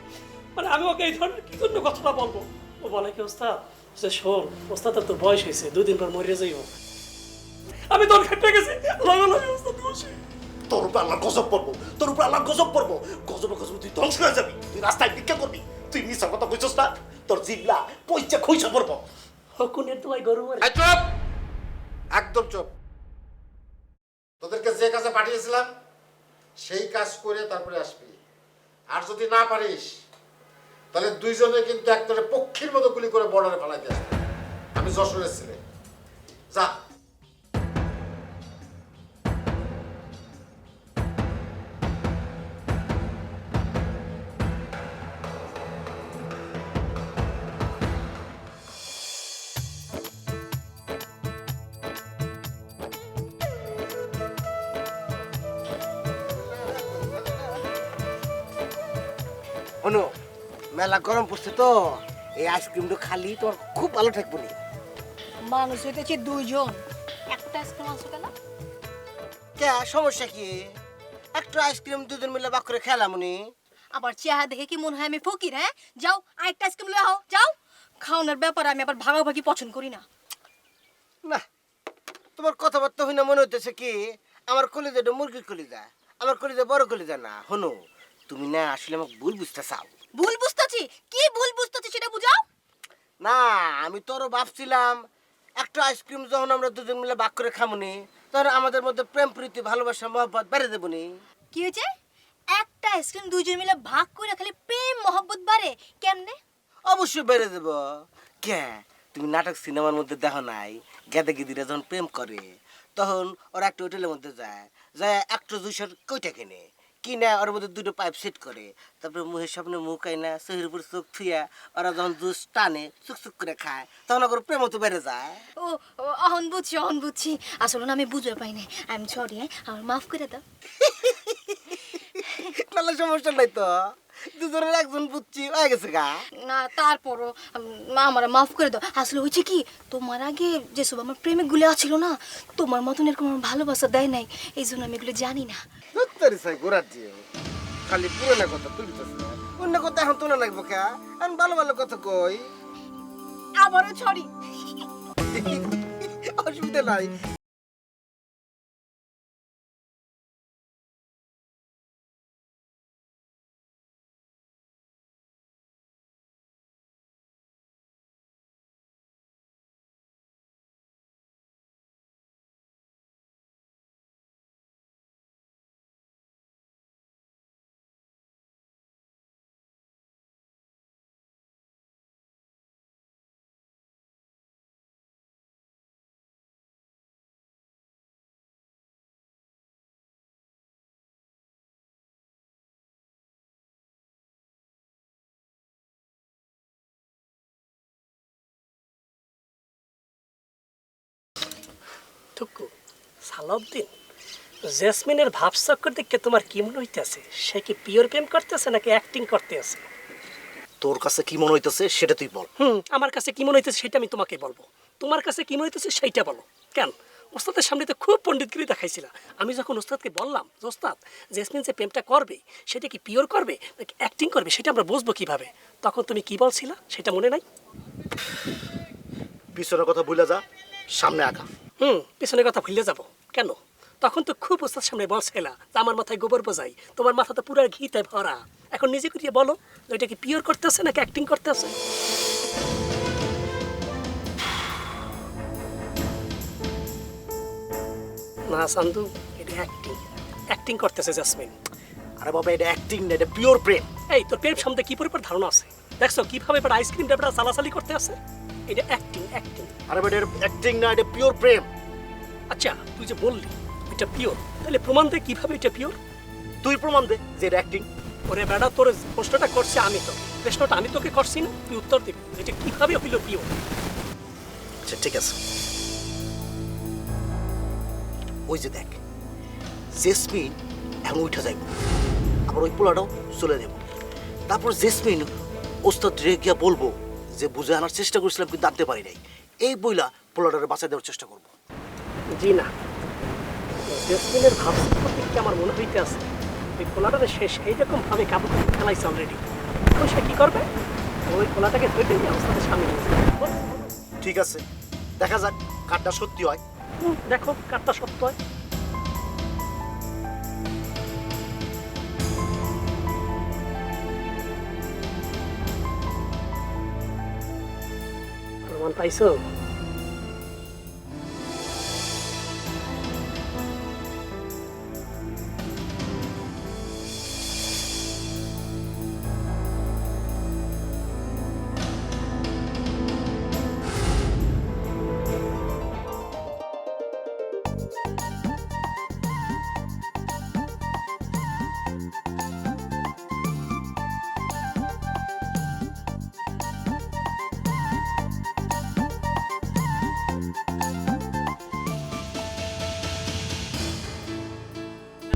মানে আমি ওকে এই ধরনের কি জন্য কথাটা বলবো? ও বলে কি ওস্তাদ যে শোন, ওস্তাদের তো বয়স হয়েছে, 2 দিন পর মরে যাইব। আমি তোর খেটে গেছি, লাগা লাগে ওস্তাদ বসে। তোর উপর আল্লাহর গজব পড়বো, তোর উপর আল্লাহর গজব পড়বো। গজবে তুই ধ্বংস হয়ে যাবি, তুই রাস্তায় ভিক্ষা করবি। তুই মিছা কথা কইছস না, তোর জিবলা পয়সা খইসা পড়বো। হকুনের দোয়াই গরু মারে। এই চুপ, একদম চুপ। তোদেরকে যে কাজে পাঠিয়েছিলাম সেই কাজ করে তারপরে আসবি। আর যদি না পারিস তাহলে দুইজনে কিন্তু একবারে পক্ষীর মতো গুলি করে বর্ডারে ফেলাইতে আসবে। আমি যশোরের ছেলে, যা। অনু, মেলা গরম পড়ছে তো, এই আইসক্রিমটা খালি তোর খুব ভালো থাকবো নি। মানুষ হইতেছে 2 জন, একটা আইসক্রিম আছে কেন? কে সমস্যা কি? একটা আইসক্রিম দুজন মিলে বাক করে খেলাম উনি। আবার চেহারা দেখে কি মনে হয় আমি ফকির? হ্যাঁ, যাও আরেকটা আইসক্রিম লয়ে আও, যাও। খাওয়ানোর ব্যাপারে আমি আবার ভাগাভাগি পছন্দ করি না। না, তোমার কথাবার্তা হই না মনে হইতেছে কি আমার কলিজাটা মুরগির কলিজা, আমার কলিজা বড় কলিজা না। হনো, তুমি না আসলে আমাকে ভুল বুঝতে চাও। ভুল বুঝতাছি? কি ভুল বুঝতাছি সেটা বুঝাও। না, আমি তোরও ভাবছিলাম একটা আইসক্রিম যখন আমরা দুজন মিলে ভাগ করে খামুনি, তখন আমাদের মধ্যে প্রেম প্রীতি ভালোবাসা মহব্বত বেড়ে দেবনি। কি হয়েছে? একটা আইসক্রিম 2 জন মিলে ভাগ করে খালি প্রেম মহব্বত বাড়ে কেমনে? অবশ্যই বেড়ে দেব। কে তুমি নাটক সিনেমার মধ্যে দেখো নাই, গেদে গেদিরা যখন প্রেম করে তখন ওরা একটা হোটেলের মধ্যে যায়, যায় একটা জুসের কইটা কিনে, কিনে ওর মধ্যে 2টো পাইপ সেট করে, তারপরে মুখের সামনে মুখ আইনা চোখের উপর চোখ থুইয়া ওরা যখন জুস টানে চুকচুক করে খায়, তখন ওর প্রেম তো বেড়ে যায়। ও, অহন বুঝছি। আসলে না আমি বুঝতে পাই নাই। আই এম সরি, আমার মাফ করে দাও। তাহলে সমস্যা নাই তো, দুজনের একজন বুঝছি হয়ে গেছে গা। না, তারপরও আমার মাফ করে দাও। আসলে হয়েছে কি, তোমার আগে যেসব আমার প্রেমিক গুলো আছিল না, তোমার মতন এরকম আমার ভালোবাসা দেয় নাই, এই জন্য আমি এগুলো জানি না। সত্যি সাই গোড়ার দিয়ে খালি পুরোনো কথা তুলতেছে, অন্য কথা এখন তোলা লাগবো কে? এখন ভালো ভালো কথা কই। আবারও সরি। অসুবিধা নাই। পার্থক্য সালাউদ্দিন, জেসমিনের ভাবচক্কর দেখে তোমার কি মনে হইতেছে? সে কি পিওর প্রেম করতেছে নাকি অ্যাক্টিং করতে আছে? তোর কাছে কি মনে হইতেছে সেটা তুই বল। আমার কাছে কি মনে হইতেছে সেটা আমি তোমাকে বলবো। তোমার কাছে কি মনে হইতেছে সেইটা বলো। কেন, ওস্তাদের সামনে তো খুব পণ্ডিতগিরি দেখাইছিলা। আমি যখন ওস্তাদকে বললাম যে ওস্তাদ জেসমিন যে প্রেমটা করবে সেটা কি পিওর করবে নাকি অ্যাক্টিং করবে সেটা আমরা বুঝবো কিভাবে, তখন তুমি কি বলছিলা সেটা মনে নাই? পিছনের কথা ভুলে যা, সামনে আগা। পিছনের কথা ভুলে যাব কেন? তখন তো খুব ওস্তাদ সামনে বলছিলা যে আমার মাথায় গোবর বোঝাই, তোমার মাথা তো পুরো ঘিতে ভরা। এখন নিজে করিয়ে বলো যে এটা কি পিওর করতে আছে নাকি অ্যাক্টিং করতে আছে? না সান্দু, এটা অ্যাক্টিং, অ্যাক্টিং করতেছে জেসমিন। আরে বাবা, এটা অ্যাক্টিং না, এটা পিওর প্রেম। এই তোর প্রেম সম্বন্ধে কি পরিমাণ ধারণা আছে? দেখছো কিভাবে এবার আইসক্রিমটা এবার চালাচালি করতে আছে? এটা অ্যাক্টিং, অ্যাক্টিং। আরে বাবা, এটা অ্যাক্টিং না, এটা পিওর প্রেম। আচ্ছা তুই যে বললি এটা পিওর, তাহলে প্রমাণ দে কিভাবে এটা পিওর। তুই প্রমাণ দে যে এটা অ্যাক্টিং। ওরে বেটা, তোর প্রশ্নটা করছি আমি, তো প্রশ্নটা আমি তোকে করছি না, তুই উত্তর দিবি এটা কিভাবে হইল পিওর। আচ্ছা ঠিক আছে, ওই যে দেখ জেসমিন এখন উঠে যাইব, আবার ওই পোলাটাও চলে যাব। তারপর জেসমিন ওস্তাদ রে গিয়া বলবো যে বুঝে আনার চেষ্টা করছিলাম কিন্তু আনতে পারি নাই, এই বইলা পোলাটারে বাঁচাই দেওয়ার চেষ্টা করবো। জি না, জেসমিনের ভাবসাব দেখতে আমার মনে হইতে আছে ওই পোলাটারে শেষ এইরকম ভাবে কাবু করে ফেলাইছে অলরেডি। এখন সে কি করবে? ওই পোলাটাকে ধরে নিয়ে ওস্তাদের সামনে নিয়ে যাবে। ঠিক আছে, দেখা যাক কারটা সত্যি হয়। দেখো কারটা সত্য হয়। প্রমাণ পাইছো?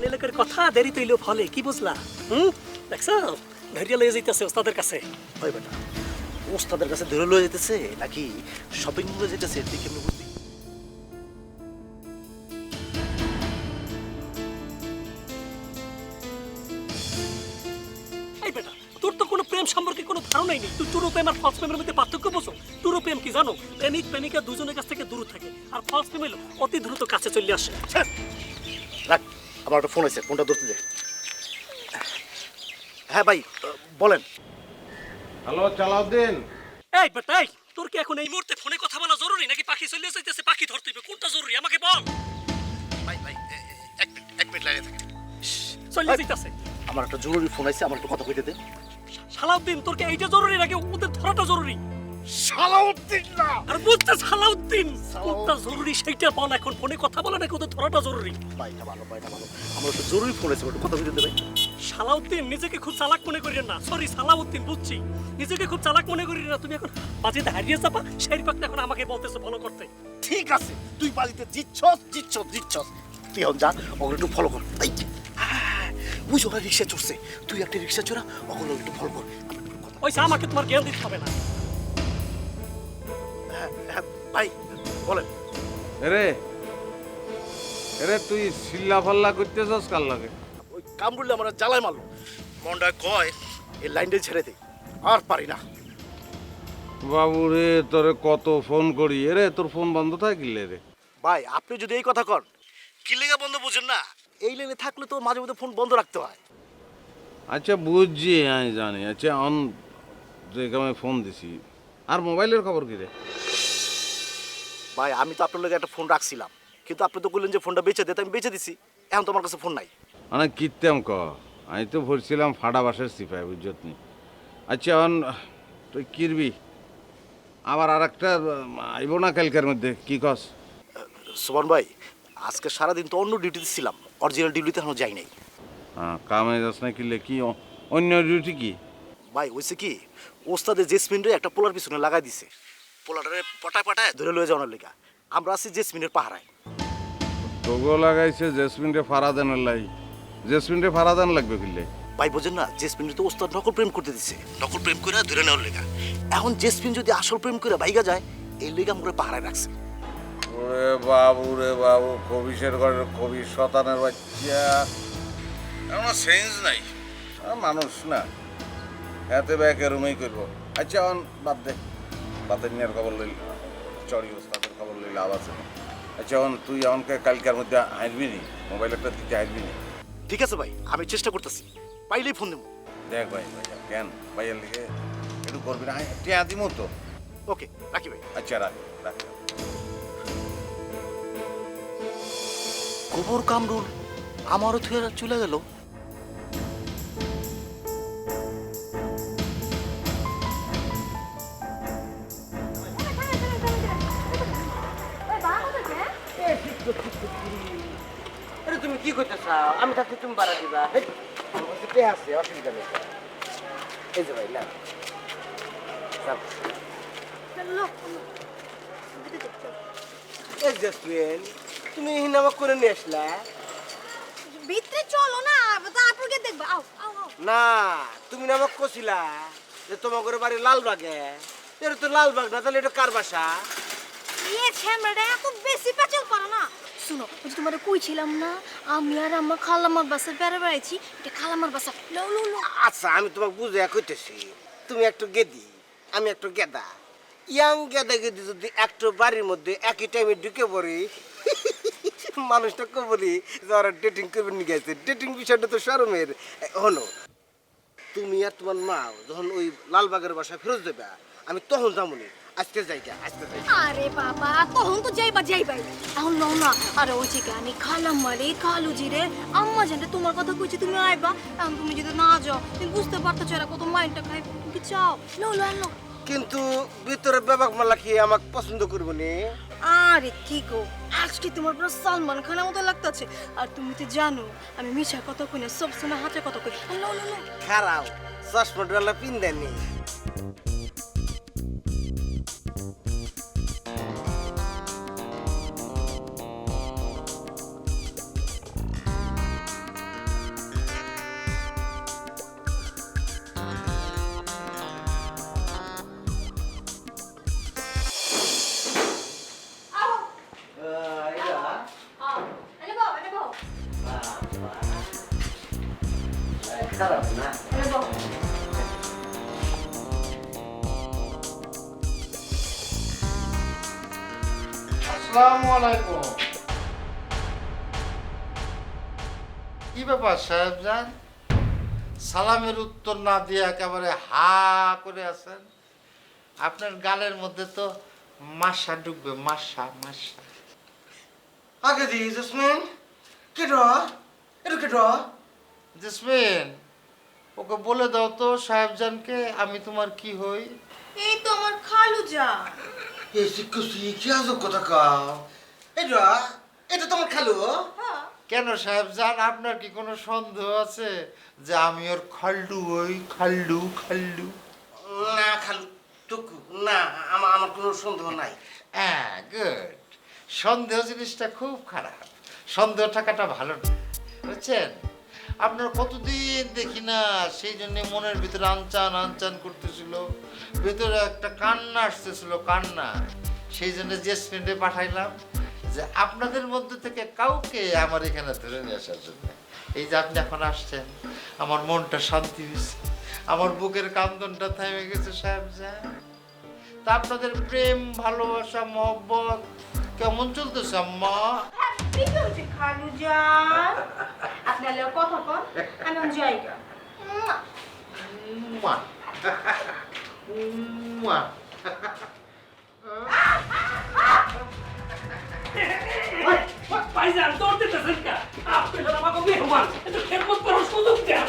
এলাকার কথা দেরি তৈল ফলে কি বুঝলা? দেখছো ধৈর্য লয়ে যাইতেছে ওস্তাদের কাছে। ওই বেটা, ওস্তাদের কাছে ধরে লয়ে যেতেছে নাকি শপিং মলে যেতেছে তুই কেমন বুঝবি? এই বেটা, তোর তো কোনো প্রেম সম্পর্কে কোনো ধারণাই নেই। তুই ট্রু প্রেম আর ফলস প্রেমের মধ্যে পার্থক্য বোঝো? ট্রু প্রেম কি জানো? প্রেমিক প্রেমিকা দুজনের কাছ থেকে দূর থাকে, আর ফলস প্রেম হলো অতি দ্রুত কাছে চলে আসে। রাখ, আমার একটা ফোন আছে, ফোনটা ধরতে দে। হ্যাঁ ভাই বলেন। হ্যালো চালাউদ্দিন। এই বেটা, এই তোর কি এখন এই মুহূর্তে ফোনে কথা বলা জরুরি নাকি পাখি চলে যাইতেছে পাখি ধরতে হবে? কোনটা জরুরি আমাকে বল। ভাই ভাই এক মিনিট লাগে থাকে। চলে যাইতেছে। আমার একটা জরুরি ফোন আছে, আমার একটু কথা কইতে দে। সালাউদ্দিন, তোর কি এইটা জরুরি নাকি ওদের ধরাটা জরুরি? সালাউদ্দিন না, আর বলতে সালাউদ্দিন, কোনটা জরুরি সেইটা বল। এখন ফোনে কথা বলা নাকি ওদের ধরাটা জরুরি? ভাইটা ভালো, ভাইটা ভালো। আমার একটা জরুরি ফোন আছে, একটু কথা কইতে দে ভাই। সালাউদ্দিন, নিজেকে খুব চালাক মনে করিস না। সরি সালাউদ্দিন, বুঝছি নিজেকে খুব চালাক মনে করিস না। তুমি এখন বাজিতে হারিয়ে যাবা, সেই ফাঁকতে এখন আমাকে বলতেছো ফলো করতে। ঠিক আছে, তুই বাড়িতে জিতছস। তুই এখন যা, ওগুলো একটু ফলো কর। বুঝ, ওরা রিক্সা চড়ছে, তুই একটা রিক্সা চড়া, ওগুলো একটু ফলো কর। ওইসা আমাকে তোমার জ্ঞান দিতে হবে না। হ্যাঁ ভাই বলেন। এরে তুই সিল্লা ফাল্লা করতেছস কার লাগে? ওই কামরুল্লে আমার জ্বালায় মারলো, মনটা কয় এই লাইনটাই ছেড়ে দে, আর পারি না। বাবু রে, তোরে কত ফোন করি, এরে তোর ফোন বন্ধ থাকিলে রে? ভাই আপনি যদি এই কথা কন, কি লেগে বন্ধ বুঝেন না? এই লাইনে থাকলে তো মাঝে মধ্যে ফোন বন্ধ রাখতে হয়। আচ্ছা বুঝছি, আমি জানি। আচ্ছা আমি ফোন দিছি, আর মোবাইলের খবর কি রে? ভাই আমি তো আপনার লগে একটা ফোন রাখছিলাম, কিন্তু আপনি তো বললেন যে ফোনটা বেচে দিতে, আমি বেচে দিছি। এখন তো আমার কাছে ফোন নাই। মানে কিতাম আমি তো ভরছিলাম ফাটা বাসের সিপাই, বুঝত নি। আচ্ছা তুই কিরবি আবার আর একটা আইব না কালকের মধ্যে, কি কস? সুমন ভাই, আজকে সারাদিন তো অন্য ডিউটিতে ছিলাম, অরিজিনাল ডিউটিতে এখনো যাই নাই। হ্যাঁ, কামে যাস না কিলে কি অন্য ডিউটি কি? ভাই হয়েছে কি, ওস্তাদের জেসমিনরে একটা পোলার পিছনে লাগাই দিছে। পোলাটারে পটায় ধরে লয়ে যাওয়ার লেগা আমরা আছি জেসমিনের পাহারায়। তোগো লাগাইছে জেসমিনরে ফারাদানের লাই। জেসমিনরে ফারাদান লাগবে কিলে? ভাই বোঝেন না, জেসমিন তো ওস্তাদ নকল প্রেম করতে দিছে, নকল প্রেম করে ধরে নেওয়ার লেগা। এখন জেসমিন যদি আসল প্রেম করে বাইগা যায়, এই লেগা আমরা পাহারায় রাখছে। ওরে বাবু, কবিশের ঘরের কবি শতানের বাচ্চা, এমন সেন্স নাই। মানুষ না, এতে ব্যাকে রুমেই করবো। আচ্ছা অন বাদ দে, বাদের নিয়ে খবর লইল, চড়ি ওস্তাদের খবর লইল লাভ আছে না। আচ্ছা অন তুই আমাকে কালকার মধ্যে হাঁটবি নি, মোবাইল একটা দিতে হাঁটবি নি? ঠিক আছে ভাই, আমি চেষ্টা করতেছি, পাইলেই ফোন দেবো। দেখ ভাই কেন ভাইয়ের লিগে একটু করবি না? টিয়া দিমো তো। ওকে, রাখি ভাই। আচ্ছা রাখ। গোবর কামরুল আমারও থুয়ে চলে গেল। আরে তুমি কি করতে চাও? আমি থাকতে তুমি বাড়া দিবা? হেই, আমার কাছে পে আছে, অসুবিধা নেই। এই যে ভাই না, এই জেসমিন, তুমি হিনামা করে নিয়ে আসলা? ভিতরে চলো না, তারপর গিয়ে দেখবা। আও আও আও। না, তুমি না আমাকে কছিলা যে তোমার ঘরে বাড়ি লালবাগে। এটা তো লালবাগ না, তাহলে এটা কার বাসা? ছ্যামড়াটা এত বেশি পেঁচাল পারো না। শুনো, ওই যে তোমার কইছিলাম না, আমি আর আমার খালামার বাসা বেড়াইছি, এটা খালামার বাসা। লো লো লো। আচ্ছা, আমি তোমাকে বুঝে কইতেছি, তুমি একটু গেদি, আমি একটু গেদা। ইয়াং গেদা গেদি যদি একটু বাড়ির মধ্যে একই টাইমে ঢুকে পড়ি, মানুষটা কবলি যে ওরা ডেটিং করবে নিয়ে গেছে। ডেটিং বিষয়টা তো শরমের। হলো, তুমি আর তোমার মা যখন ওই লালবাগের বাসায় ফেরত দেবে, আমি তখন যাবনি। আজকে যাই। আরে বাবা, তখন তো যাইবাই। এখন নাও না। আরে ওই যে গানি খালাম্মারে, খালুজি রে, আম্মা জানতে তোমার কথা কইছে তুমি আইবা। এখন তুমি যদি না যাও, তুমি বুঝতে পারতেছো এরা কত মাইন্ডটা খাই। তুমি কি চাও? লো লো লো। কিন্তু ভিতরে বেবাক মালা কি আমাকে পছন্দ করবো নি? আরে কি গো, আজকে তোমার পুরো সালমান খানের মতো লাগতেছে। আর তুমি তো জানো আমি মিশা কথা কই না, সবসময় হাতে কথা কই। লো লো লো। খারাও চশমাটা পিন দেনি। খারাপ না। আসসালামু আলাইকুম। কি ব্যাপার সাহেবজান, সালামের উত্তর না দিয়ে একেবারে হা করে আছেন? আপনার গালের মধ্যে তো মাসা ঢুকবে, মাসা। আগে দি জেসমিন, কেডো এটা কেডো? জেসমিন, ওকে বলে দাও তো সাহেবজানকে আমি তোমার কি হই। এই তো আমার খালু যা। এই শিক্ষি কি আজব কথা কাও? এটা তোমার খালু? কেন সাহেবজান, আপনার কি কোনো সন্দেহ আছে যে আমি ওর খাল্লু হই? খাল্লু। না খালু টুকু না, আমার কোনো সন্দেহ নাই। হ্যাঁ, গুড। সন্দেহ জিনিসটা খুব খারাপ, সন্দেহ থাকাটা ভালো না, বুঝছেন? আপনার কতদিন দেখি না, সেই জন্য মনের ভিতরে আনচান করতেছিল, ভিতরে একটা কান্না আসতেছিল, কান্না। সেই জন্য জেসমিনকে পাঠাইলাম যে আপনাদের মধ্যে থেকে কাউকে আমার এখানে ধরে নিয়ে আসার জন্য। এই যে আপনি এখন আসছেন, আমার মনটা শান্তি হয়েছে, আমার বুকের কান্দনটা থেমে গেছে সাহেবজান। তা আপনাদের প্রেম, ভালোবাসা, মহব্বত কেমন চলতেছে আম্মা? খালু যান, আপনার কথা কন, আমি জায়গা। ভাইজান দৌড় দিতেছেন কা? আপনি তো আমাকে মেহমান, একটু খেদমত করার সুযোগ দেন।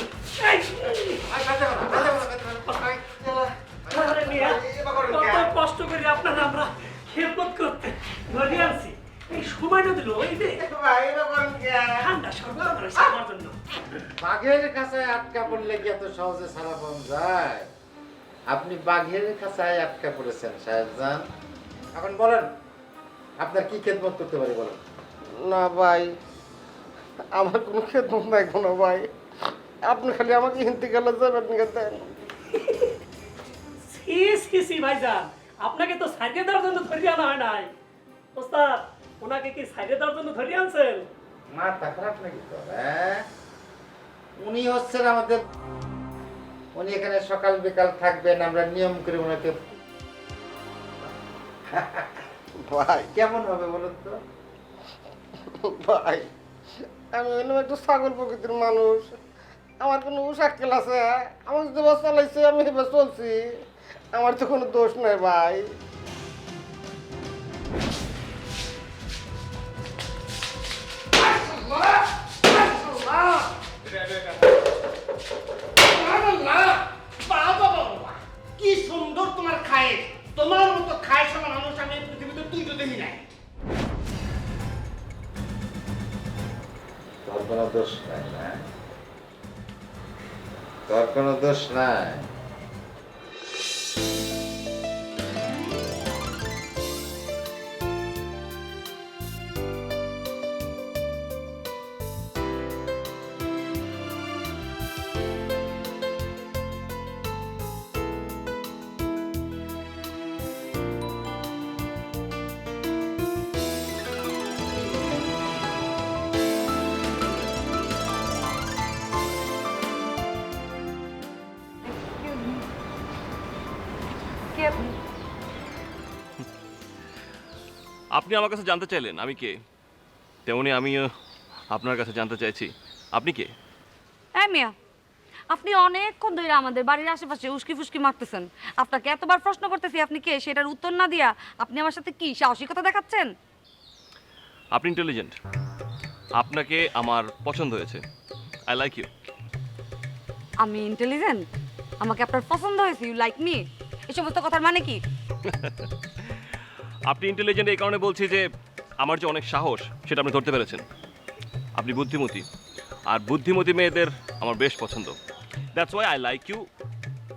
কত কষ্ট করে আপনারা আমরা খেদমত করতে ধরে আনছি, এই সময়টা দিল ওই যে ঠান্ডা সরবরাহ করেছে আমার জন্য। বাঘের কাছে আটকা পড়লে কি এত সহজে ছাড়া পাওয়া যায়? আপনি বাঘের কাছে আটকা পড়েছেন সাহেবজান। এখন বলেন, আপনার কি খেদমত করতে পারি বলেন। না ভাই, আমার কোনো খেদমত লাগবো না ভাই, আপনি খালি আমাকে ইন্তিকালে যাবেন দেন। সি সি সি ভাইজান, আপনাকে তো সাইডে দেওয়ার জন্য ধরিয়ে আনা হয় নাই। ওস্তাদ, ওনাকে কি সাইডে দেওয়ার জন্য ধরিয়ে আনছেন? মাথা খারাপ নাকি তো? হ্যাঁ, উনি হচ্ছেন আমাদের, উনি এখানে সকাল বিকাল থাকবেন, আমরা নিয়ম করে ওনাকে। ভাই কেমন হবে বলুন তো? ভাই, আমি হইলাম একটু ছাগল প্রকৃতির মানুষ, আমার কোনো উশাক্কেল আছে? আমার যেভাবে চালাইছে আমি এভাবে চলছি, আমার তো কোনো দোষ নাই ভাই। কি সুন্দর তোমার খায়, তোমার মতো খায় সব মানুষ আমি পৃথিবীতে দুইটো দেখি নাই। তোর কোনো দোষ নাই না, তোর কোনো দোষ নাই। কে আপনি? আপনি আমার কাছে জানতে চাইলেন আমি কে, তেমনি আমিও আপনার কাছে জানতে চাইছি আপনি কে। হ্যাঁ মিয়া, আপনি অনেকক্ষণ ধরে আমাদের বাড়ির আশেপাশে উস্কি ফুসকি মারতেছেন। আপনাকে এতবার প্রশ্ন করতেছি আপনি কে, সেটার উত্তর না দিয়া আপনি আমার সাথে কি সাহসিকতা দেখাচ্ছেন? আপনি ইন্টেলিজেন্ট, আপনাকে আমার পছন্দ হয়েছে, আই লাইক ইউ। আমি ইন্টেলিজেন্ট, আমাকে আপনার পছন্দ হয়েছে, ইউ লাইক মি, এই সমস্ত কথার মানে কি? আপনি ইন্টেলিজেন্ট এই কারণে বলছি যে আমার যে অনেক সাহস সেটা আপনি ধরতে পেরেছেন। আপনি বুদ্ধিমতী, আর বুদ্ধিমতী মেয়েদের আমার বেশ পছন্দ, that's why I like you.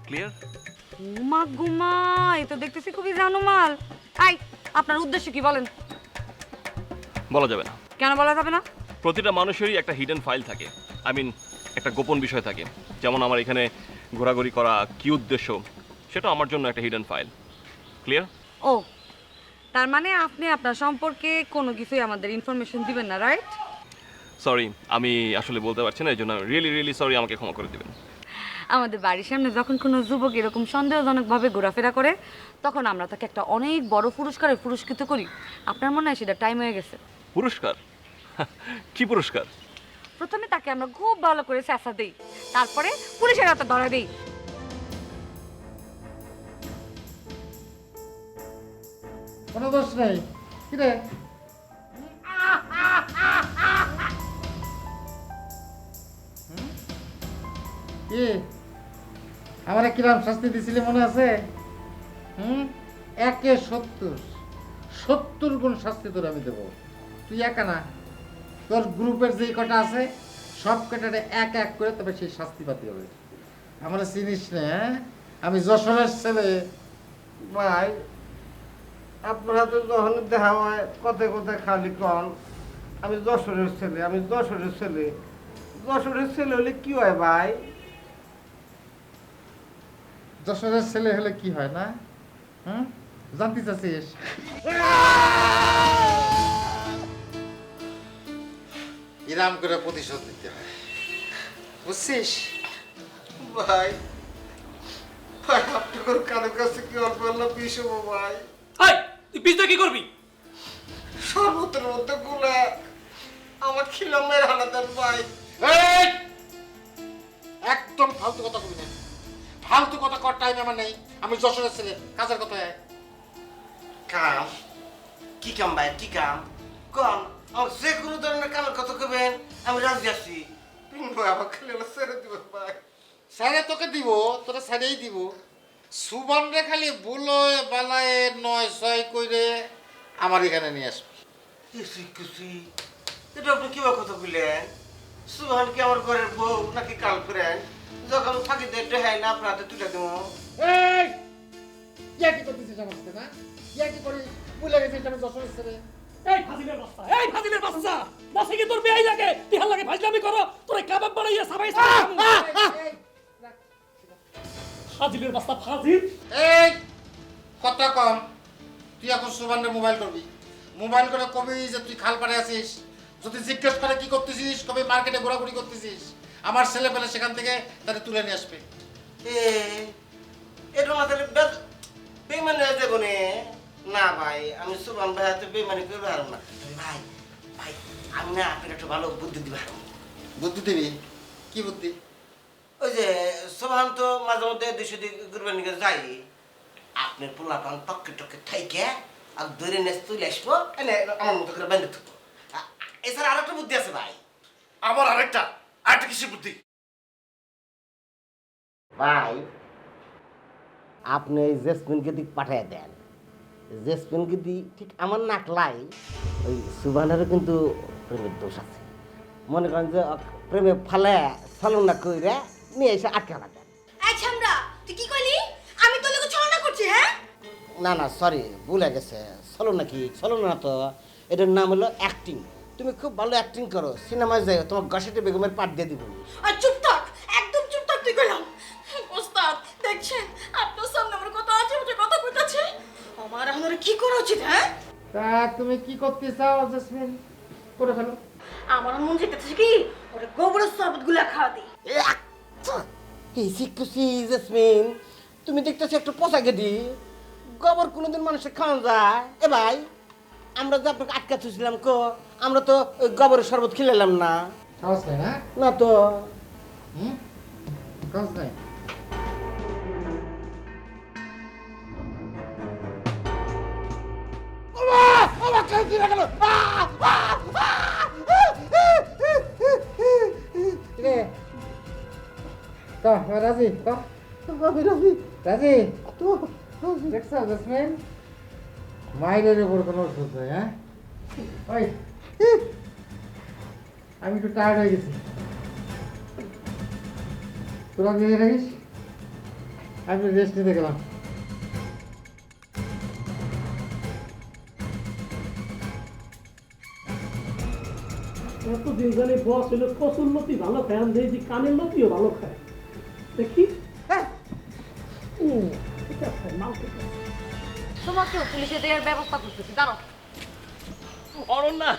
Clear? ঘুমা ঘুমা, এই তো দেখতেছি খুবই জানুমাল। আই, আপনার উদ্দেশ্য কি বলেন? বলা যাবে না। কেন বলা যাবে না? প্রতিটা মানুষেরই একটা হিডেন ফাইল থাকে, আই মিন একটা গোপন বিষয় থাকে। যেমন আমার এখানে ঘোরাঘুরি করা কি উদ্দেশ্য, সেটা আমার জন্য একটা হিডেন ফাইল। ক্লিয়ার? ও, তার মানে আপনি আপনার সম্পর্কে কোনো কিছুই আমাদের ইনফরমেশন দিবেন না, রাইট? সরি, আমি আসলে বলতে পারছি না, এই জন্য রিয়েলি রিয়েলি সরি, আমাকে ক্ষমা করে দেবেন। আমাদের বাড়ির সামনে যখন কোনো যুবক এরকম সন্দেহজনকভাবে ঘোরাফেরা করে, তখন আমরা তাকে একটা অনেক বড় পুরস্কারে পুরস্কৃত করি। আপনার মনে হয় সেটা টাইম হয়ে গেছে? পুরস্কার? কি পুরস্কার? প্রথমে তাকে আমরা খুব ভালো করে চেঁচা দিই, তারপরে পুলিশের হাতে ধরা দিই। কোনো দোষ নেই। কি রে, কি আমার কিরাম শাস্তি দিছিলে মনে আছে? একে 70 গুণ শাস্তি তোর আমি দেবো। তুই একা না, তোর গ্রুপের যে কটা আছে সব কটারে এক এক করে তবে সেই শাস্তি পাতি হবে। আমার চিনিস না? আমি যশোরের ছেলে। ভাই, আপনার হাতে যখন দেখা হয় কথায় কথায় খালি কন আমি যশোরের ছেলে, আমি যশোরের ছেলে। যশোরের ছেলে হলে কি হয় ভাই? যশোরের ছেলে হলে কি হয় না? জানতে চাচ্ছিস? ইরাম করে প্রতিশোধ নিতে হয়, বুঝছিস? ভাই, ভাই আপনার কারোর কাছে কি অল্প অল্প বিষ হবো ভাই? হাই, তুই পিছটা কি করবি? শরবতের মধ্যে গুলা আমার খিলামের হালাতেন ভাই। এই! একদম ফালতু কথা কবি না, ফালতু কথা কর টাইম আমার নেই। আমি যশোরের ছেলে, কাজের কথা। কাম? কি কাম ভাই, কি কাম? কম আমার যে কোনো ধরনের কামের কথা কবেন, আমি রাজি আছি। ভাই আমার খালি ছেড়ে দিবেন ভাই। স্যারে তোকে দিব, তোরা স্যারেই দিব। সুবন রে খালি বুলোয় বালায় 9-6 কইরে আমার এখানে নিয়ে আসবি। খুশি এটা আপনি কি কথা বললেন? সুহান কি আমার ঘরের বউ নাকি গার্লফ্রেন্ড? যখন ফাঁকি দেখতে হয় না আপনার হাতে তুলে দেবো। এই! ইয়া কি করতেছিস আমার সাথে, না? ইয়া কি করিস? ভুলে গেছিস আমি যশোরের ছেলে। এই ফাজিলের বাচ্চা, এই ফাজিলের বাচ্চা, বসে কি তোর বেয়াই লাগে, তিহার লাগে ফাজলামি করো, তোরে কাবাব বানাইয়া সাবাই ফাজিলের বাচ্চা, ফাজিল। এই কথা কম, তুই এখন সুবানের মোবাইল করবি, মোবাইল করে কবি যে তুই খাল পাড়ে আছিস, যদি জিজ্ঞেস করে কি করতেছিস, কবি মার্কেটে ঘোরাঘুরি করতেছিস, আমার ছেলে পেলে সেখান থেকে তাদের তুলে নিয়ে আসবে। এটা না তাহলে বেমানি হয়ে যাবো না ভাই, আমি সুবান ভাই হাতে বেমানি করবো আর না ভাই। ভাই আমি না আপনাকে একটু ভালো বুদ্ধি দিবা। বুদ্ধি দিবি? কি বুদ্ধি? ওই যে সোহান তো মাঝে মধ্যে দেশে ঘুরবার নিয়ে যাই, আপনার পোলা পান টকে টকে ঠাইকে আর ধরে নেস তুলে আসবো, এনে আমার মতো করে বেঁধে থাকবো। এছাড়া আর একটা বুদ্ধি আছে ভাই। আমার আরেকটা কিসের বুদ্ধি? ভাই আপনি এই জেসমিনকে দিক পাঠিয়ে দেন, জেসমিনকে দি ঠিক আমার নাকলাই ওই সুবানেরও কিন্তু প্রেমের দোষ আছে। মনে করেন যে প্রেমে ফালে ছলনা কইরা নিয়ে এসে আটকে রাখেন। আচ্ছা আমরা তুই কি কইলি? আমি তোর লগে ছলনা করছি হ্যাঁ? না না সরি, ভুলে গেছে। ছলনা কি? ছলনা না তো, এটার নাম হলো অ্যাক্টিং। তুমি খুব ভালো অ্যাক্টিং করো, সিনেমায় যাই তোমার গসেটে বেগমের পাঠ দিয়ে দিব। আর চুপ থাক, একদম চুপ থাক তুই কইলাম। ওস্তাদ দেখছেন আপনার সামনে আমার কত আছে ওটা কথা কইতাছে, আমার এখন আর কি করা উচিত হ্যাঁ? তা তুমি কি করতে চাও জেসমিন? করে ফেলো। আমার মন যেতেছে কি ওরে গোবরের শরবত গুলা খাওয়া দিই। এই শিখতেছি জেসমিন, তুমি দেখতেছি একটু পচা গেদি, গোবর কোনোদিন মানুষের খাওয়া যায়? এ ভাই আমরা যে আপনাকে আটকা থুছিলাম কো, আমরা তো ওই গোবরের শরবত খেলাম না। সাহস নাই না? না তো। সাহস নাই। রাজি রাজি দেখছো জেসমিন, মায়ের উপর কোনো ওষুধ নেই। হ্যাঁ ওই আমি একটু টায়ার্ড হয়ে গেছি, তোরা দিয়ে রাখিস, আমি রেস্ট নিতে গেলাম। এতদিন জানি বস হলো কচুর লতি ভালো খায়, আমি দেখি কানের লতিও ভালো খায়। দেখি তোমাকেও পুলিশে দেওয়ার ব্যবস্থা করতেছি, দাঁড়াও। Aranya,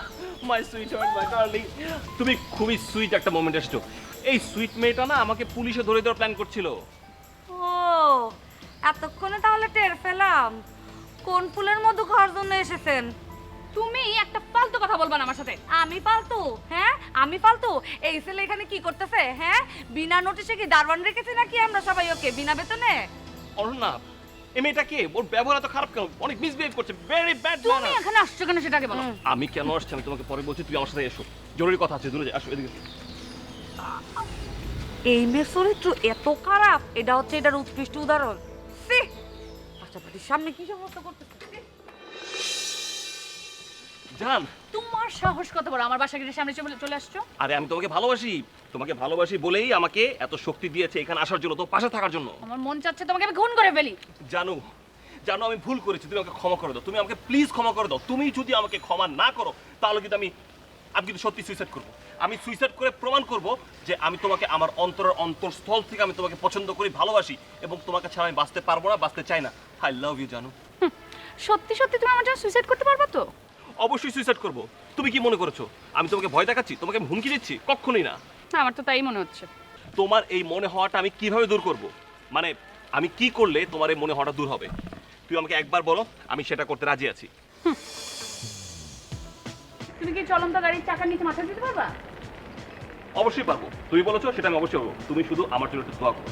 my sweet heart, my darling, তুমি খুবই সুইট একটা মোমেন্ট এসছো। এই সুইট মেয়েটা না আমাকে পুলিশে ধরে দেওয়ার প্ল্যান করছিল। ও এতক্ষণে তাহলে টের পেলাম কোন ফুলের মধু খাওয়ার জন্য এসেছেন। তুমি একটা ফালতু কথা বলবা না আমার সাথে। আমি ফালতু? হ্যাঁ আমি ফালতু? এই ছেলে এখানে কি করতেছে? হ্যাঁ বিনা নোটিশে কি দারোয়ান রেখেছে নাকি আমরা সবাই ওকে বিনা বেতনে? অরণ্যা, এই মেয়েটা কে? ওর ব্যবহার এত খারাপ কেন? অনেক মিসবিহেভ করছে, ভেরি ব্যাড তুমি ম্যানার। এখানে আসছো কেন সেটাকে বলো। আমি কেন আসছি আমি তোমাকে পরে বলছি, তুমি আমার সাথে এসো, জরুরি কথা আছে, দূরে আসো এদিকে। এই মেয়ের চরিত্র এত খারাপ, এটা হচ্ছে এটার উৎকৃষ্ট উদাহরণ। সি পাশাপাশির সামনে কি সমস্ত করতেছে? জান, তোমার সাহস কত বড় আমার বাসা গেটের সামনে চলে আসছো? আরে আমি তোমাকে ভালোবাসি বলেই আমাকে এত শক্তি দিয়েছে এখানে আসার জন্য, তো পাশে থাকার জন্য। আমার মন চাচ্ছে তোমাকে আমি খুন করে ফেলি। জানো আমি ভুল করেছি, তুমি আমাকে ক্ষমা করে দাও, তুমি আমাকে প্লিজ ক্ষমা করে দাও। তুমি যদি আমাকে ক্ষমা না করো তাহলে কিন্তু আমি কিন্তু সত্যি সুইসাইড করবো। আমি সুইসাইড করে প্রমাণ করব যে আমি তোমাকে আমার অন্তরের অন্তরস্থল থেকে আমি তোমাকে পছন্দ করি, ভালোবাসি, এবং তোমাকে ছাড়া আমি বাঁচতে পারবো না, বাঁচতে চাই না। আই লাভ ইউ জানো। সত্যি সত্যি তুমি আমার জন্য সুইসাইড করতে পারবা তো? অবশ্যই সুইসাইড করব। তুমি কি মনে করেছো আমি তোমাকে ভয় দেখাচ্ছি, তোমাকে আমি হুমকি দিচ্ছি? কখনোই না। না, আমার তো তাই মনে হচ্ছে। তোমার এই মনে হওয়াটা আমি কিভাবে দূর করব? মানে আমি কি করলে তোমার এই মনে হওয়াটা দূর হবে? তুই আমাকে একবার বলো, আমি সেটা করতে রাজি আছি। তুমি কি চলন্ত গাড়ির চাকার নিচে মাথা দিতে পারবা? অবশ্যই পারবো, তুমি বলেছো সেটা আমি অবশ্যই পারবো। তুমি শুধু আমার জন্য একটু দোয়া করো।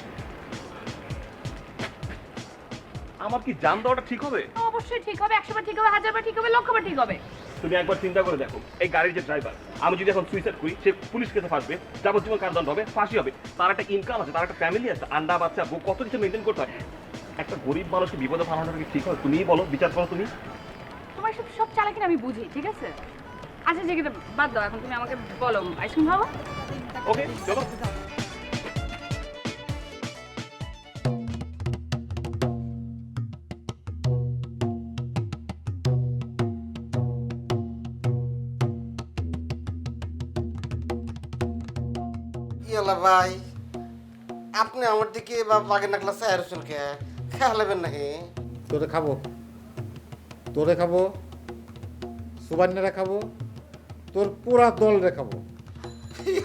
আমার কি জান দেওয়াটা ঠিক হবে? অবশ্যই ঠিক হবে, 100 বার ঠিক হবে, 1000 বার ঠিক হবে, 1,000 বার ঠিক হবে। তুমি একবার চিন্তা করে দেখো, এই গাড়ির যে ড্রাইভার, আমি যদি এখন সুইসাইড করি, সে পুলিশ কেসে ফাঁসবে, যাবজ্জীবন কারাদণ্ড হবে, ফাঁসি হবে, তার একটা ইনকাম আছে, তার একটা ফ্যামিলি আছে, আন্ডা বাচ্চা বউ, কত কিছু মেনটেন করতে হয়। একটা গরিব মানুষকে বিপদে ফালানোটা কি ঠিক হয়? তুমিই বলো, বিচার করো তুমি। তোমার সব চালাকি আমি বুঝি, ঠিক আছে? আচ্ছা যে বাদ দাও, এখন তুমি আমাকে বলো আইসক্রিম খাবো? ওকে চলো। হলো ভাই, আপনি আমার দিকে বা বাগের নাকলা চায়ের চুলকে খেয়ালাবেন নাকি? তোরে খাবো, তোরে খাবো, সুবান্যরা খাবো, তোর পুরা দল রে খাবো।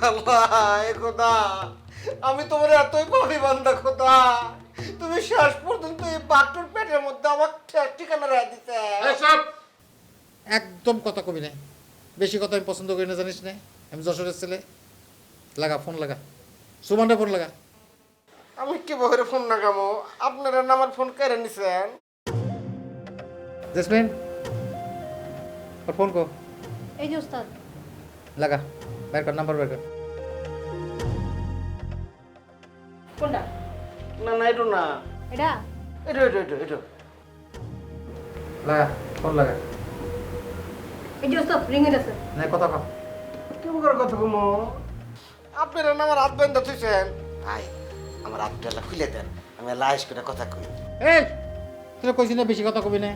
আল্লাহ এ খোদা, আমি তোমার এতই পাবি বান্দা খোদা, তুমি শেষ পর্যন্ত এই বাটুর পেটের মধ্যে আমার ঠিকানা রেখে দিতে। একদম কথা কবি না, বেশি কথা আমি পছন্দ করি না, জানিস না? আমি যশোরের ছেলে। লাগা ফোন লাগা, সুবানরা ফোন লাগা। আমি কি বহরে ফোন লাগামো? আপনারা না আমার ফোন কেড়ে নিছেন। জেসমিন ওর ফোন কর, এই যে ওস্তাদ। লাগা, বের কর, নাম্বার বের কর। কোনটা? না না এটা না, এটা এটা এটা এটা এটা লাগা, ফোন লাগা, এই যে ওস্তাদ রিং এসেছে। না কথা কর। কি করে কথা কমো? আপনারা না আমার হাত বেঁধে থুইছেন। ভাই আমার হাতটা খুলে দেন, আমি লাইস করে কথা কই। এই তোরা কইছি না বেশি কথা কবি না,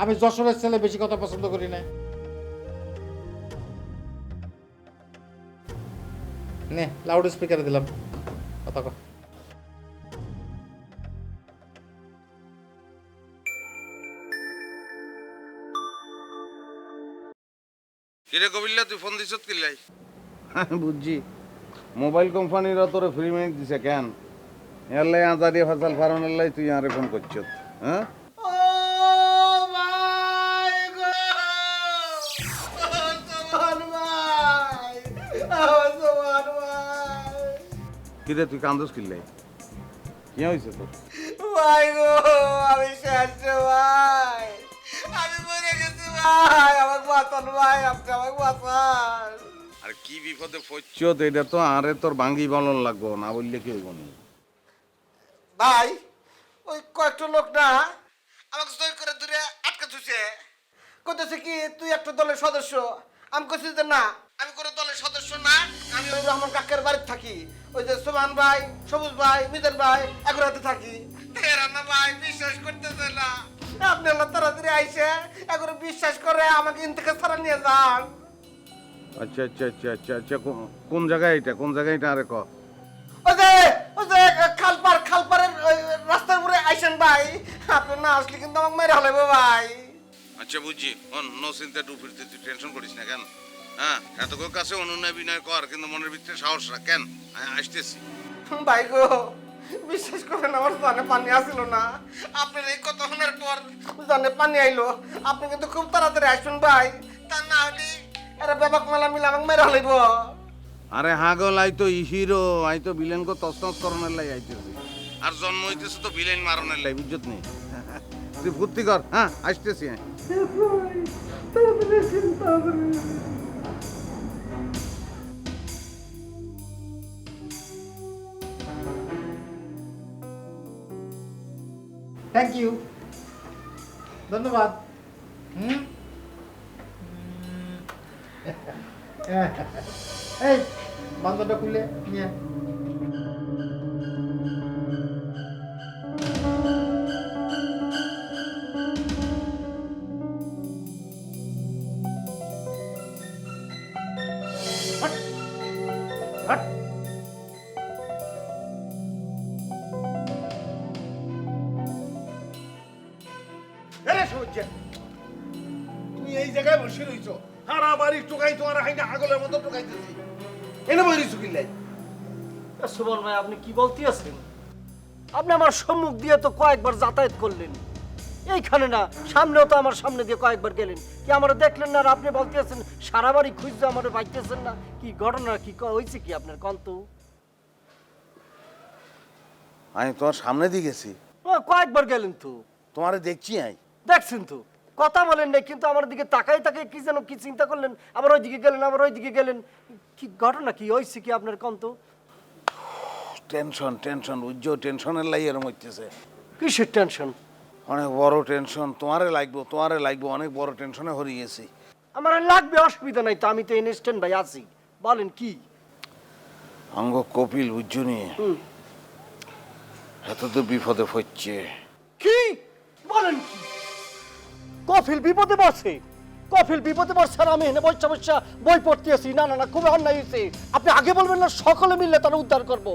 আমি যশোরের ছেলে, বেশি কথা পছন্দ করি না। নে লাউড স্পিকারে দিলাম, কথা কর। কিরে কবিল্লা, তুই ফোন দিছত কিল্লাই? বুঝছি, মোবাইল কোম্পানিরা তোরে ফ্রি মিনিট দিছে কেন? এলাই আজারি ফাসাল ফারানের লাই তুই আরে ফোন করছত, হ্যাঁ? ও ভাই গো, সোমান ভাই, সোমান ভাই, কিরে তুই কান্দস কিল্লাই? কি হয়েছে তোর? ভাই গো, আমি শেষ রে ভাই, আমি মরে গেছি ভাই, আমাকে বাঁচান ভাই, আপনি আমাকে বাঁচান। আর কি বিপদে পড়ছত এটা তো আরে তোর ভাঙ্গি বলন লাগবো, না বললে কি হইব নি? ভাই ওই কয়েকটা লোক না আমাকে জয় করে দূরে আটকে থুছে, কইতেছে কি তুই একটা দলের সদস্য। আমি কইছি যে না, আমি কোনো দলের সদস্য না, আমি ওই রহমান কাকের বাড়িতে থাকি, ওই যে সুমান ভাই, সবুজ ভাই, মিজান ভাই এগুলোতে থাকি। এরা না ভাই বিশ্বাস করতেছে না, আপনি আল্লাহ তাড়াতাড়ি আইসে এগুলো বিশ্বাস করে আমাকে ইন থেকে ছাড়া নিয়ে যান। আচ্ছা আচ্ছা আচ্ছা আচ্ছা আচ্ছা, কোন জায়গায় এটা, কোন জায়গায় এটা আরে ক। ওই যে খালপাড়ের ওই রাস্তার উপরে আইসেন ভাই, আপনি না আসলে কিন্তু আমাকে মেরে হালাইবো ভাই। আচ্ছা বুঝছি, নো চিন্তা টু ফিরতে, তুই টেনশন করিস না কেন? হ্যাঁ, এত কেউ কাছে অনুনয় বিনয় কর, কিন্তু মনের ভিতরে সাহস রাখ। কেন আসতেছি ভাই গো, বিশ্বাস করেন আমার জানে পানি আসিল না, আপনার এই কথা শোনার পর জানে পানি আইলো। আপনি কিন্তু খুব তাড়াতাড়ি আসবেন ভাই, তা না হলে এরা ব্যাপক মেলা মিলে আমাকে মেরে হালাইব। আরে হাগল, আই তো হিরো, আই তো বিলেন কো তসনস করনের লাই আইতেছি, আর জন্ম হইতেছে তো বিলেন মারনের লাই, বুঝছত নেই? তুই ফুর্তি কর, হ্যাঁ আসতেছি। থ্যাংক ইউ, ধন্যবাদ। এই বান্ধবটা খুলে নিয়ে তুমি এই জায়গায় বসে রইছো, সারা বাড়ি টোকাই তোমার হাইনা হাগলের মতো টোকাইতেছি, এনে বই রইছো কিল্লাই? সুমন ভাই আপনি কি বলতে আছেন? আপনি আমার সম্মুখ দিয়ে তো কয়েকবার যাতায়াত করলেন, এইখানে না সামনেও তো আমার সামনে দিয়ে কয়েকবার গেলেন, কি আমার দেখলেন না? আর আপনি বলতে আছেন সারা বাড়ি খুঁজতে আমার পাইতেছেন না, কি ঘটনা কি হয়েছে কি আপনার কন্ত? আমি তোমার সামনে দিয়ে গেছি, কয়েকবার গেলেন তো, তোমারে দেখছি। দেখছেন তো, কথা বলেন নাই, কিন্তু আমার দিকে তাকাই তাকাই কি যেন কি চিন্তা করলেন, আবার ওইদিকে গেলেন, আবার ওইদিকে গেলেন, কি ঘটনা কি হয়েছে কি আপনার কন্ত? টেনশন টেনশন, উজ্জ্বল টেনশনের লাই এরম হইতেছে। কিসের টেনশন? অনেক বড় টেনশন, তোমারে লাগবো, অনেক বড় টেনশনে হরি গেছি। আমার লাগবে, অসুবিধা নাই তো, আমি তো ইনস্ট্যান্ট ভাই আছি, বলেন কি? অঙ্গ কপিল বুঝছো নি, এত তো বিপদে পড়ছে। কি বলেন? কি কফিল বিপদে পড়ছে? কফিল বিপদে পড়ছে আর আমি এনে বসা বসা বই পড়তে আসি। না না না, খুবই অন্যায় হয়েছে। আপনি আগে বলবেন না সকলে মিললে তারা উদ্ধার করব।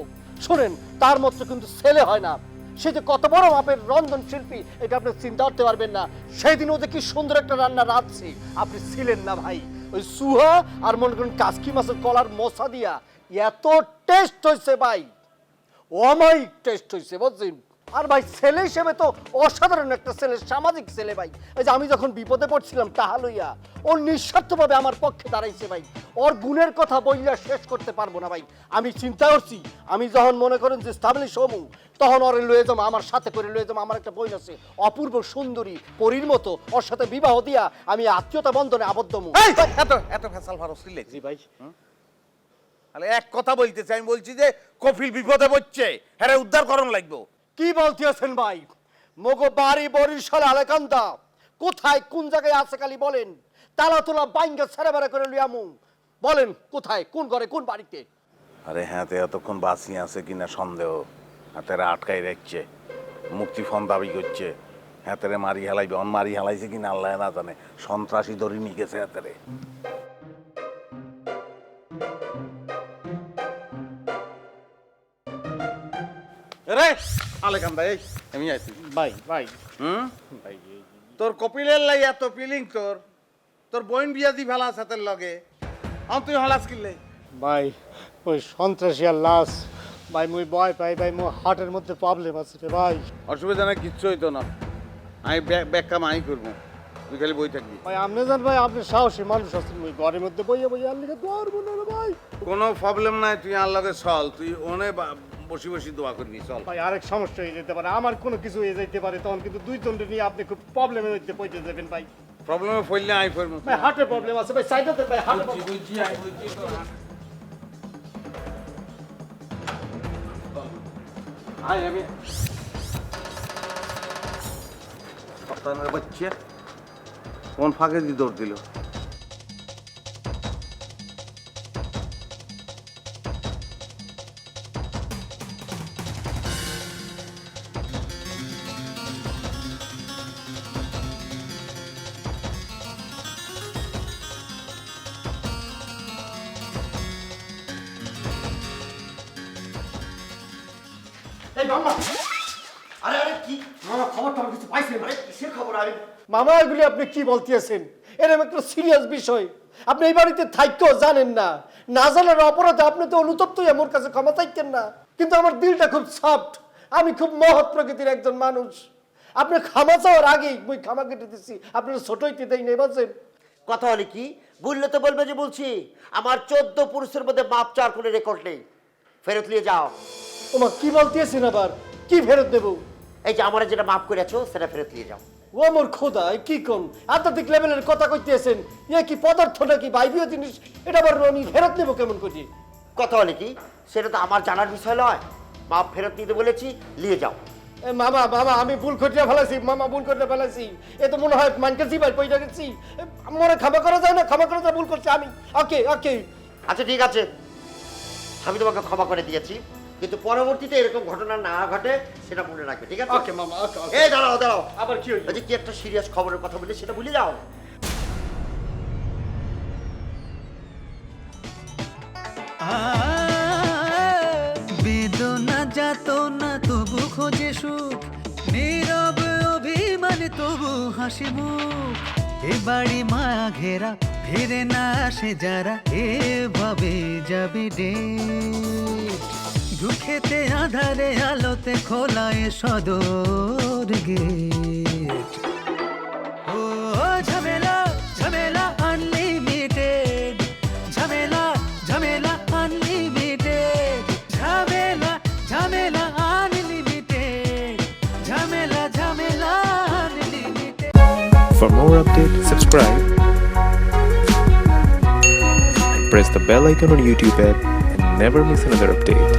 শুনেন, তার মতো কিন্তু ছেলে হয় না। সে যে কত বড় মাপের রন্ধন শিল্পী এটা আপনি চিন্তা করতে পারবেন না। সেই দিন ওদের কি সুন্দর একটা রান্না রাঁধছে, আপনি ছিলেন না ভাই। ওই সুহা আর মনে করেন কাসকি মাছের কলার মশা দিয়া এত টেস্ট হয়েছে ভাই, অমায়িক টেস্ট হয়েছে বুঝছেন। আর ভাই ছেলে হিসেবে তো অসাধারণ একটা ছেলে, সামাজিক ছেলে ভাই। এই যে আমি যখন বিপদে পড়ছিলাম টাহা লইয়া, ও নিঃস্বার্থভাবে আমার পক্ষে দাঁড়াইছে ভাই। ওর গুণের কথা বললে শেষ করতে পারবো না ভাই। আমি চিন্তা করছি, আমি যখন মনে করেন যে স্টাবলিশ হবো, তখন ওরে লয়ে যাবো, আমার সাথে করে লয়ে যাবো। আমার একটা বই আছে অপূর্ব সুন্দরী পরীর মতো, ওর সাথে বিবাহ দিয়া আমি আত্মীয়তা বন্ধনে আবদ্ধ হবো। এত ফেসাল ফারস কি লেখছি? জি ভাই। তাহলে এক কথা বলতেছি, আমি বলছি যে কফিল বিপদে পড়ছে, হ্যাঁ উদ্ধার করণ লাগবে। কি বলতেছেন ভাই? মগো বাড়ি বরিশাল আলেকান্দা কোথায় কোন জায়গায় আছে খালি বলেন। তালা তোলা বাইঙ্গা ছেড়ে বেড়া করে লুয়ামু। বলেন কোথায়, কোন ঘরে, কোন বাড়িতে? আরে হ্যাঁ, এতক্ষণ বাঁচি আছে কিনা সন্দেহ। হাতেরা আটকাই রাখছে, মুক্তিপণ দাবি করছে। হাতেরে মারি হেলাইবে, অন মারি হেলাইছে কিনা আল্লাহ না জানে। সন্ত্রাসী ধরে নিয়ে গেছে হাতেরে। রে আলেকান্দা, এই আমি আইছি ভাই ভাই ভাই। তোর কপিলের লাই এত ফিলিং, তোর বোন বিয়া দি ফেলা সাথে লগে, তুই হলাস কিনলে ভাই। ওই সন্ত্রাসী আর লাশ ভাই, মুই ভয় পাই ভাই। মোর হার্টের মধ্যে প্রবলেম আছে রে ভাই। অসুবিধা নাই, কিচ্ছু হইতো না। আমি ব্যাক কাম আমি করবো, তুই খালি বই থাকবি। ভাই আপনি জান ভাই, আপনি সাহসী মানুষ আছেন। ওই ঘরের মধ্যে বইয়া বইয়া আর লিখে দোয়ার মনে রে ভাই। কোনো প্রবলেম নাই, তুই আর লগে চল। তুই ওনে বসি বসি দোয়া করবি, চল। ভাই আরেক সমস্যা হয়ে যেতে পারে, আমার কোনো কিছু হয়ে যেতে পারে, তখন কিন্তু দুই জনকে নিয়ে আপনি খুব প্রবলেমে হইতে পড়তে যাবেন ভাই। প্রবলেমে পড়লে আমি পড়বো। ভাই হার্টের প্রবলেম আছে ভাই, সাইডে ভাই হার্টের প্রবলেম। আমি সপ্তাহের বাচ্চা কোন ফাঁকে দিয়ে দৌড় দিল? এই মামা, আরে আরে কি মামা খবরটা আমার কিছু পাইছেন? আরে কিসের খবর? আমি মামা এগুলি আপনি কি বলতেছেন? এরকম একটা সিরিয়াস বিষয় আপনি এই বাড়িতে থাকতেও জানেন না। না জানার অপরাধে আপনি তো অনুতপ্ত হয়ে আমার কাছে ক্ষমা চাইতেন না। কিন্তু আমার দিলটা খুব সফট, আমি খুব মহৎ প্রকৃতির একজন মানুষ। আপনি ক্ষমা চাওয়ার আগেই মুই ক্ষমা কেটে দিচ্ছি, আপনার ছোট হইতে দেই নেই বলছেন। কথা হলে কি বললে তো বলবে যে বলছি। আমার 14 পুরুষের মধ্যে মাপ চাওয়ার কোনো রেকর্ড নেই। ফেরত নিয়ে যাও। ওমা কি বলতেছেন আবার? কি ফেরত দেবো? এই যে আমার যেটা মাপ করেছো সেটা ফেরত নিয়ে যাও। ও মোর খোদা, এ কি কোন আধ্যাত্মিক লেভেলের কথা কইতেছেন? এ কি পদার্থ নাকি বাইবীয় জিনিস? এটা আবার আমি ফেরত নেবো কেমন করে? কথা হলে কি সেটা তো আমার জানার বিষয় নয়। মাপ ফেরত নিতে বলেছি, নিয়ে যাও। এ মামা মামা আমি ভুল করিয়া ফেলাছি, মামা ভুল করিয়া ফেলাছি। এ তো মনে হয় মানকে জিবাই পয়সা গেছি। মনে ক্ষমা করা যায় না? ক্ষমা করা যায়, ভুল করছি আমি। ওকে ওকে আচ্ছা ঠিক আছে, আমি তোমাকে ক্ষমা করে দিয়েছি, কিন্তু পরবর্তীতে এরকম ঘটনা না ঘটে সেটা মনে রাখবে, ঠিক আছে? ওকে মামা ওকে। এই দাঁড়াও দাঁড়াও, আবার কি হইলো? আচ্ছা কি একটা সিরিয়াস খবরের কথা বলি সেটা ভুলে যাও। বেদনা যাতনা তবু খোঁজে সুখ, নীরব অভিমান তবু হাসি মুখ। এ বাড়ি মায়া ঘেরা, ফিরে না আসে যারা, এভাবে যাবে ডেট। দুঃখেতে আধারে আলোতে খোলা এ সদর গেট। ও ঝামেলা ঝামেলা আনলিমিটেড, ঝামেলা ঝামেলা আনলিমিটেড, ঝামেলা ঝামেলা আনলিমিটেড, ঝামেলা ঝামেলা unlimited. For more updates, subscribe and press the bell icon on YouTube app and never miss another update.